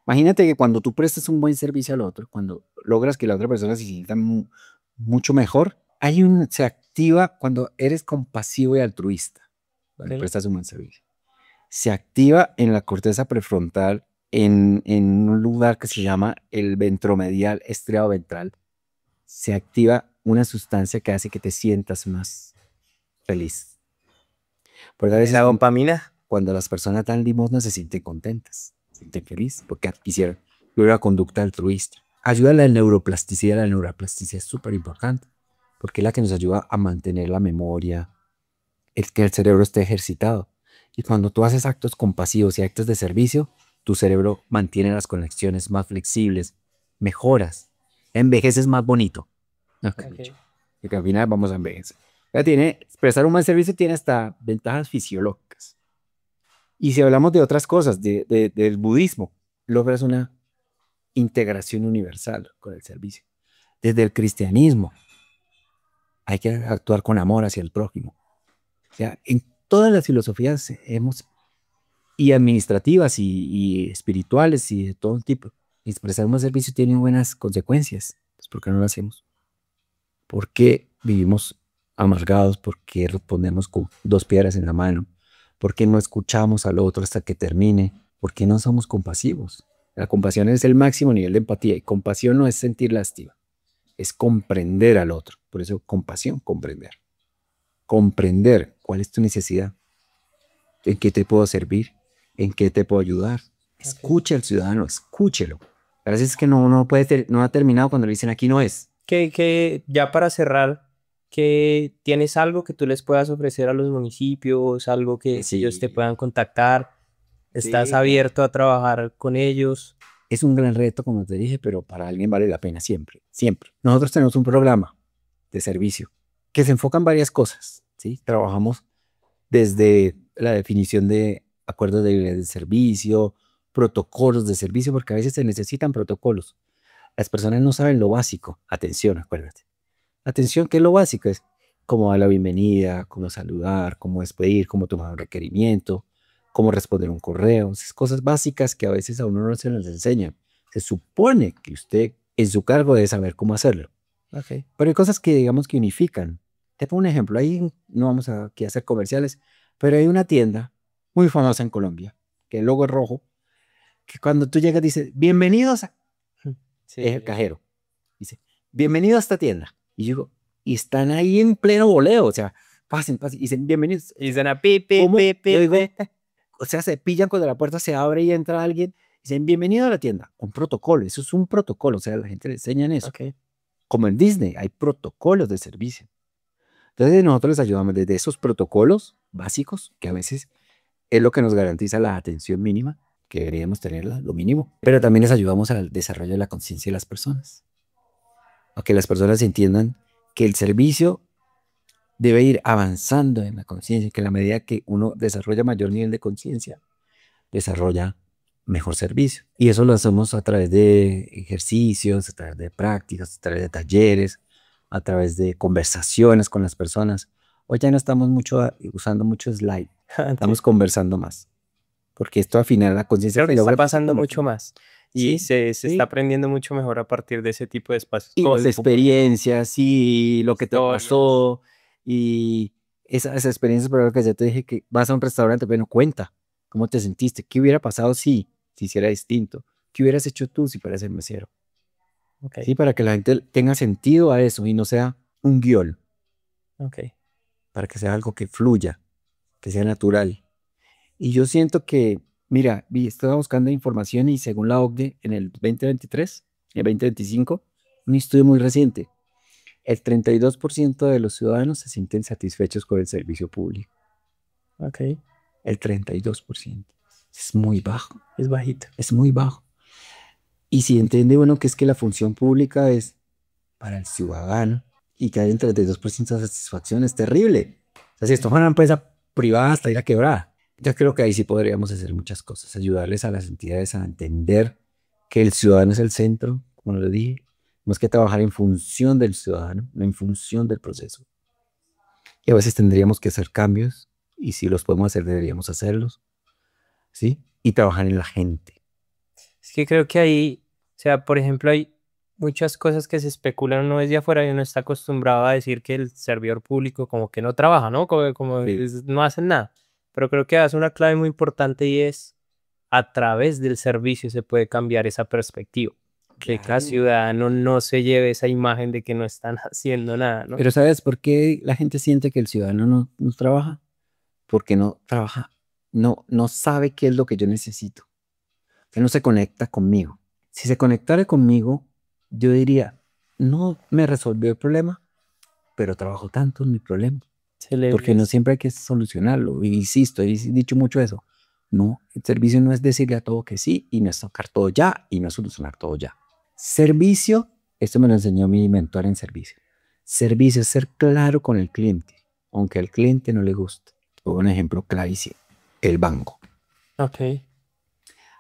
Imagínate que cuando tú prestas un buen servicio al otro, cuando logras que la otra persona se sienta mucho mejor, se activa cuando eres compasivo y altruista. Cuando Okay. prestas un buen servicio. Se activa en la corteza prefrontal en un lugar que se llama el ventromedial estriado ventral. Se activa una sustancia que hace que te sientas más feliz. Porque a veces La dopamina. cuando las personas dan limosna se sienten contentas, se sienten felices porque hicieron una conducta altruista. Ayuda a la neuroplasticidad. La neuroplasticidad es súper importante porque es la que nos ayuda a mantener la memoria, que el cerebro esté ejercitado. Y cuando tú haces actos compasivos y actos de servicio, tu cerebro mantiene las conexiones más flexibles, mejoras, envejeces más bonito. Okay. Porque al final vamos a envejecer. Prestar un buen servicio tiene hasta ventajas fisiológicas. Y si hablamos de otras cosas, del budismo, logras una integración universal con el servicio. Desde el cristianismo, hay que actuar con amor hacia el prójimo. O sea, en todas las filosofías y administrativas y espirituales y de todo tipo, expresar un servicio tiene buenas consecuencias. Pues, ¿por qué no lo hacemos? ¿Por qué vivimos amargados? ¿Por qué respondemos con 2 piedras en la mano? ¿Por qué no escuchamos al otro hasta que termine? ¿Por qué no somos compasivos? La compasión es el máximo nivel de empatía y compasión no es sentir lástima, es comprender al otro. Por eso compasión, comprender. Comprender cuál es tu necesidad, en qué te puedo servir, en qué te puedo ayudar. Escuche al ciudadano, escúchelo. A veces es que no ha terminado cuando le dicen aquí no es. Que ya para cerrar, que tienes algo que tú les puedas ofrecer a los municipios, algo que Sí. ellos te puedan contactar, estás Sí. abierto a trabajar con ellos. Es un gran reto, como te dije, pero para alguien vale la pena siempre, siempre. Nosotros tenemos un programa de servicio que se enfoca en varias cosas, ¿sí? Trabajamos desde la definición de acuerdos de servicio, protocolos de servicio, porque a veces se necesitan protocolos. Las personas no saben lo básico. Atención, acuérdate. Atención, ¿qué es lo básico? Es cómo dar la bienvenida, cómo saludar, cómo despedir, cómo tomar un requerimiento, cómo responder un correo. Esas cosas básicas que a veces a uno no se les enseñan. Se supone que usted en su cargo debe saber cómo hacerlo. Okay. Pero hay cosas que digamos que unifican. Te pongo un ejemplo. Ahí no vamos aquí a hacer comerciales, pero hay una tienda muy famosa en Colombia, que el logo es rojo, que cuando tú llegas dice, bienvenidos a... Sí. Es el cajero. Dice, bienvenido a esta tienda. Y yo digo, y están ahí en pleno voleo, o sea, pasen, pasen, y dicen bienvenidos. Y suena pi, pi, ¿Cómo? pi, pi, Yo digo, pi. o sea, se pillan cuando la puerta se abre y entra alguien, dicen bienvenido a la tienda. Un protocolo, eso es un protocolo, o sea, a la gente le enseñan eso. Ok. Como en Disney, hay protocolos de servicio. Entonces nosotros les ayudamos desde esos protocolos básicos, que a veces es lo que nos garantiza la atención mínima, que deberíamos tenerla, lo mínimo, pero también les ayudamos al desarrollo de la conciencia de las personas, a que las personas entiendan que el servicio debe ir avanzando en la conciencia, que a la medida que uno desarrolla mayor nivel de conciencia, desarrolla mejor servicio. Y eso lo hacemos a través de ejercicios, a través de prácticas, a través de talleres, a través de conversaciones con las personas. Hoy ya no estamos usando mucho slide, estamos conversando más. Porque esto al final la conciencia Claro, está pasando mucho más. Y Sí, se sí. está aprendiendo mucho mejor a partir de ese tipo de espacios. Y Como las el- experiencias y lo que te Historias. pasó y esas experiencias, pero lo que ya te dije que vas a un restaurante, bueno, cuenta cómo te sentiste, qué hubiera pasado si hiciera distinto, qué hubieras hecho tú si fueras el mesero. Ok, Sí, para que la gente tenga sentido a eso y no sea un guión, ok. para que sea algo que fluya, que sea natural. Y yo siento que, mira, estaba buscando información y según la OCDE, en el 2023, el 2025, un estudio muy reciente, el 32% de los ciudadanos se sienten satisfechos con el servicio público. Ok, El 32%. Es muy bajo, es bajito. es muy bajo. Y si entiende uno que es que la función pública es para el ciudadano y que hay un 32% de satisfacción, es terrible. O sea, si esto fuera una empresa privada, hasta ir a quebrar. Yo creo que ahí sí podríamos hacer muchas cosas, ayudarles a las entidades a entender que el ciudadano es el centro, como lo dije. Tenemos que trabajar en función del ciudadano, no en función del proceso. Y a veces tendríamos que hacer cambios y si los podemos hacer, deberíamos hacerlos, ¿sí? Y trabajar en la gente. Es que creo que ahí, o sea, por ejemplo, hay muchas cosas que se especulan uno desde afuera y uno está acostumbrado a decir que el servidor público como que no trabaja, ¿no? Como Sí. no hacen nada. Pero creo que hace una clave muy importante y es a través del servicio se puede cambiar esa perspectiva. Que cada Claro. ciudadano no se lleve esa imagen de que no están haciendo nada, ¿no? Pero ¿sabes por qué la gente siente que el ciudadano no trabaja? Porque no trabaja, no sabe qué es lo que yo necesito. Que no se conecta conmigo. Si se conectara conmigo, yo diría, no me resolvió el problema, pero trabajo tanto en mi problema. Se le Porque no siempre hay que solucionarlo. Y insisto, he dicho mucho eso. No, el servicio no es decirle a todo que sí y no es tocar todo ya y no es solucionar todo ya. Servicio, esto me lo enseñó mi mentor en servicio. Servicio es ser claro con el cliente, aunque al cliente no le guste. Un ejemplo clarísimo, el banco. Ok.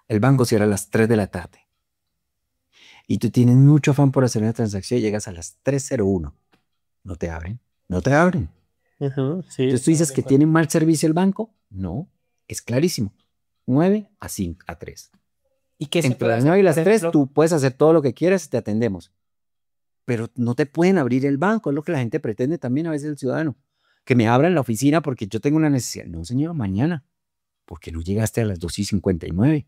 El banco cierra a las 3 de la tarde y tú tienes mucho afán por hacer una transacción y llegas a las 3:01. No te abren, no te abren. Ujú, sí, Entonces tú dices que tiene mal servicio el banco. No, es clarísimo. 9 a 5, a 3. ¿Y qué se Entre puede las hacer? 9 y las Por 3 ejemplo, tú puedes hacer todo lo que quieras y te atendemos. Pero no te pueden abrir el banco, es lo que la gente pretende también a veces el ciudadano. Que me abran la oficina porque yo tengo una necesidad. No, señor, mañana. Porque no llegaste a las 2:59.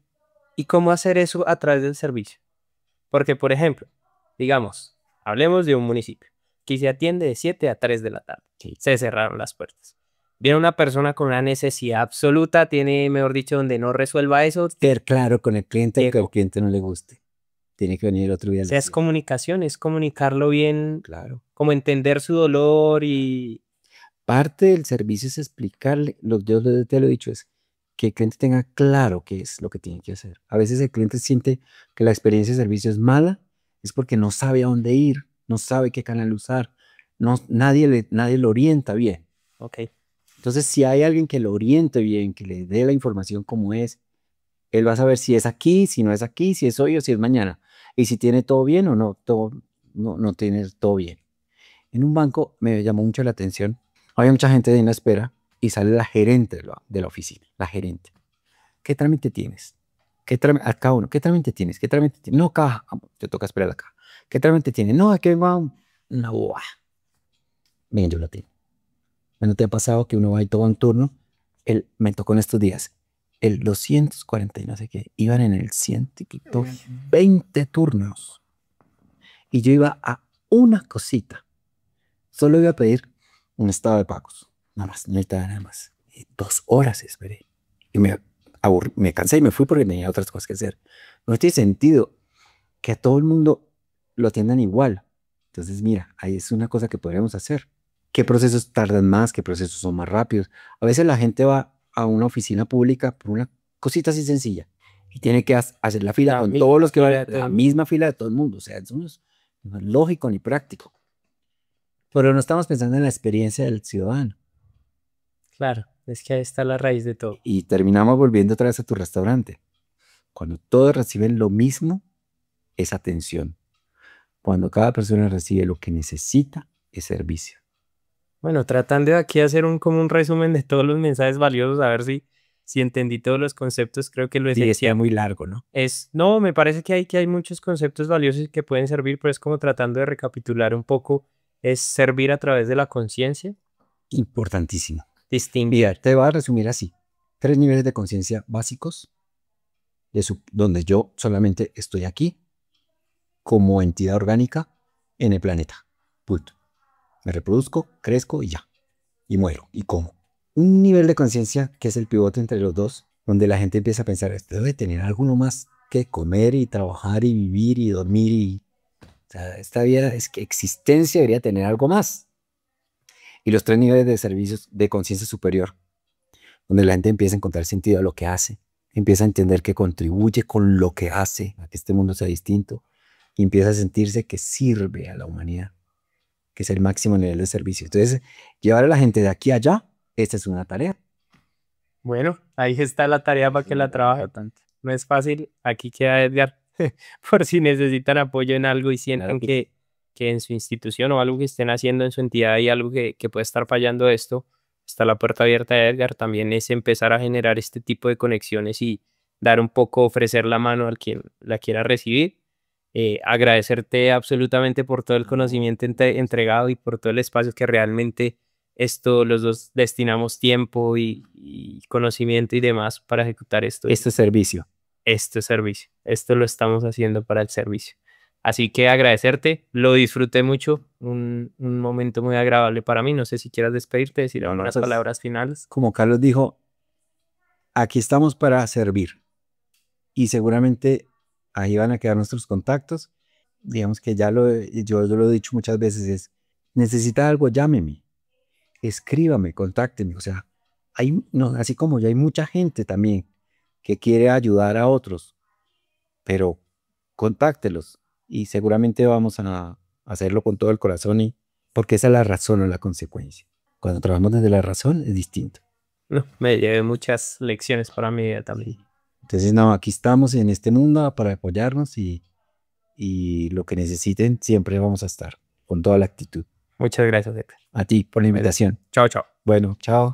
¿y cómo hacer eso a través del servicio? Porque, por ejemplo, digamos, hablemos de un municipio que se atiende de 7 a 3 de la tarde. Sí. Se cerraron las puertas. Viene una persona con una necesidad absoluta, tiene, mejor dicho, donde no resuelva eso. Ser claro con el cliente, aunque al Llegó. cliente no le guste. Tiene que venir el otro día. O sea, es comunicación, es comunicarlo bien, Claro. como entender su dolor y... Parte del servicio es explicarle, yo te lo he dicho, es que el cliente tenga claro qué es lo que tiene que hacer. A veces el cliente siente que la experiencia de servicio es mala, es porque no sabe a dónde ir, no sabe qué canal usar, nadie lo orienta bien. Ok. Entonces, si hay alguien que lo oriente bien, que le dé la información como es, él va a saber si es aquí, si no es aquí, si es hoy o si es mañana. Y si tiene todo bien o no tiene todo bien. En un banco me llamó mucho la atención. Había mucha gente en la espera y sale la gerente de la oficina, la gerente. ¿Qué trámite tienes? Acá uno, ¿qué trámite tienes? ¿Qué trámite tienes? No, caja, te toca esperar acá. ¿Qué trámite tienes? No, aquí vengo a una boba. Venga, yo la tengo. ¿No te ha pasado que uno va y toma un turno? Me tocó en estos días. El 240 y no sé qué, iban en el 100 y pico, 20 turnos. Y yo iba a una cosita. Solo iba a pedir un estado de pagos. nada más, no necesitaba nada más. Y 2 horas esperé. Y me cansé y me fui porque tenía otras cosas que hacer. No tiene sentido que a todo el mundo lo atiendan igual. Entonces, mira, ahí es una cosa que podríamos hacer. ¿Qué procesos tardan más? ¿Qué procesos son más rápidos? A veces la gente va a una oficina pública por una cosita así sencilla y tiene que hacer la fila La con misma todos los que fila van, de todo la el mundo. misma fila de todo el mundo. O sea, eso no es lógico ni práctico. Pero no estamos pensando en la experiencia del ciudadano. Claro, es que ahí está la raíz de todo. Y terminamos volviendo otra vez a tu restaurante. Cuando todos reciben lo mismo, es atención. Cuando cada persona recibe lo que necesita, es servicio. Bueno, tratando de aquí hacer como un resumen de todos los mensajes valiosos, a ver si entendí todos los conceptos, creo que lo Sí, es que es esencial muy largo, ¿no? no, me parece que hay muchos conceptos valiosos que pueden servir, pero es como tratando de recapitular un poco, es servir a través de la conciencia, Importantísimo. distinguir. Mira, te voy a resumir así. 3 niveles de conciencia básicos, donde yo solamente estoy aquí como entidad orgánica en el planeta. Punto. Me reproduzco, crezco y ya. Y muero y como. Un nivel de conciencia que es el pivote entre los dos, donde la gente empieza a pensar, esto debe tener alguno más que comer y trabajar y vivir y dormir o sea, esta vida es que existencia debería tener algo más. Y los 3 niveles de servicios de conciencia superior, donde la gente empieza a encontrar sentido a lo que hace, empieza a entender que contribuye con lo que hace a que este mundo sea distinto y empieza a sentirse que sirve a la humanidad, que es el máximo nivel de servicio. Entonces, llevar a la gente de aquí a allá, esta es una tarea. Bueno, ahí está la tarea para que la trabaje. No es fácil, aquí queda Edgar, por si necesitan apoyo en algo y sientan Claro que que en su institución o algo que estén haciendo en su entidad hay algo que puede estar fallando esto, está la puerta abierta de Edgar, también es empezar a generar este tipo de conexiones y dar un poco, ofrecer la mano al quien la quiera recibir. Agradecerte absolutamente por todo el conocimiento entregado y por todo el espacio que realmente esto los dos destinamos tiempo y conocimiento y demás para ejecutar esto. este servicio. Este servicio. Esto lo estamos haciendo para el servicio. Así que agradecerte, lo disfruté mucho, un momento muy agradable para mí. No sé si quieras despedirte, decir No, algunas pues, palabras finales. como Carlos dijo, aquí estamos para servir y seguramente ahí van a quedar nuestros contactos. Digamos que yo lo he dicho muchas veces, necesita algo, llámeme, escríbame, contácteme. O sea, no, así como ya hay mucha gente también que quiere ayudar a otros, pero contáctelos y seguramente vamos a hacerlo con todo el corazón porque esa es la razón o la consecuencia. Cuando trabajamos desde la razón es distinto. No, me llevé muchas lecciones para mi vida también. Entonces, no, aquí estamos en este mundo para apoyarnos y lo que necesiten siempre vamos a estar con toda la actitud. Muchas gracias, Edgar. A ti por la invitación. Chao, chao. Bueno, chao.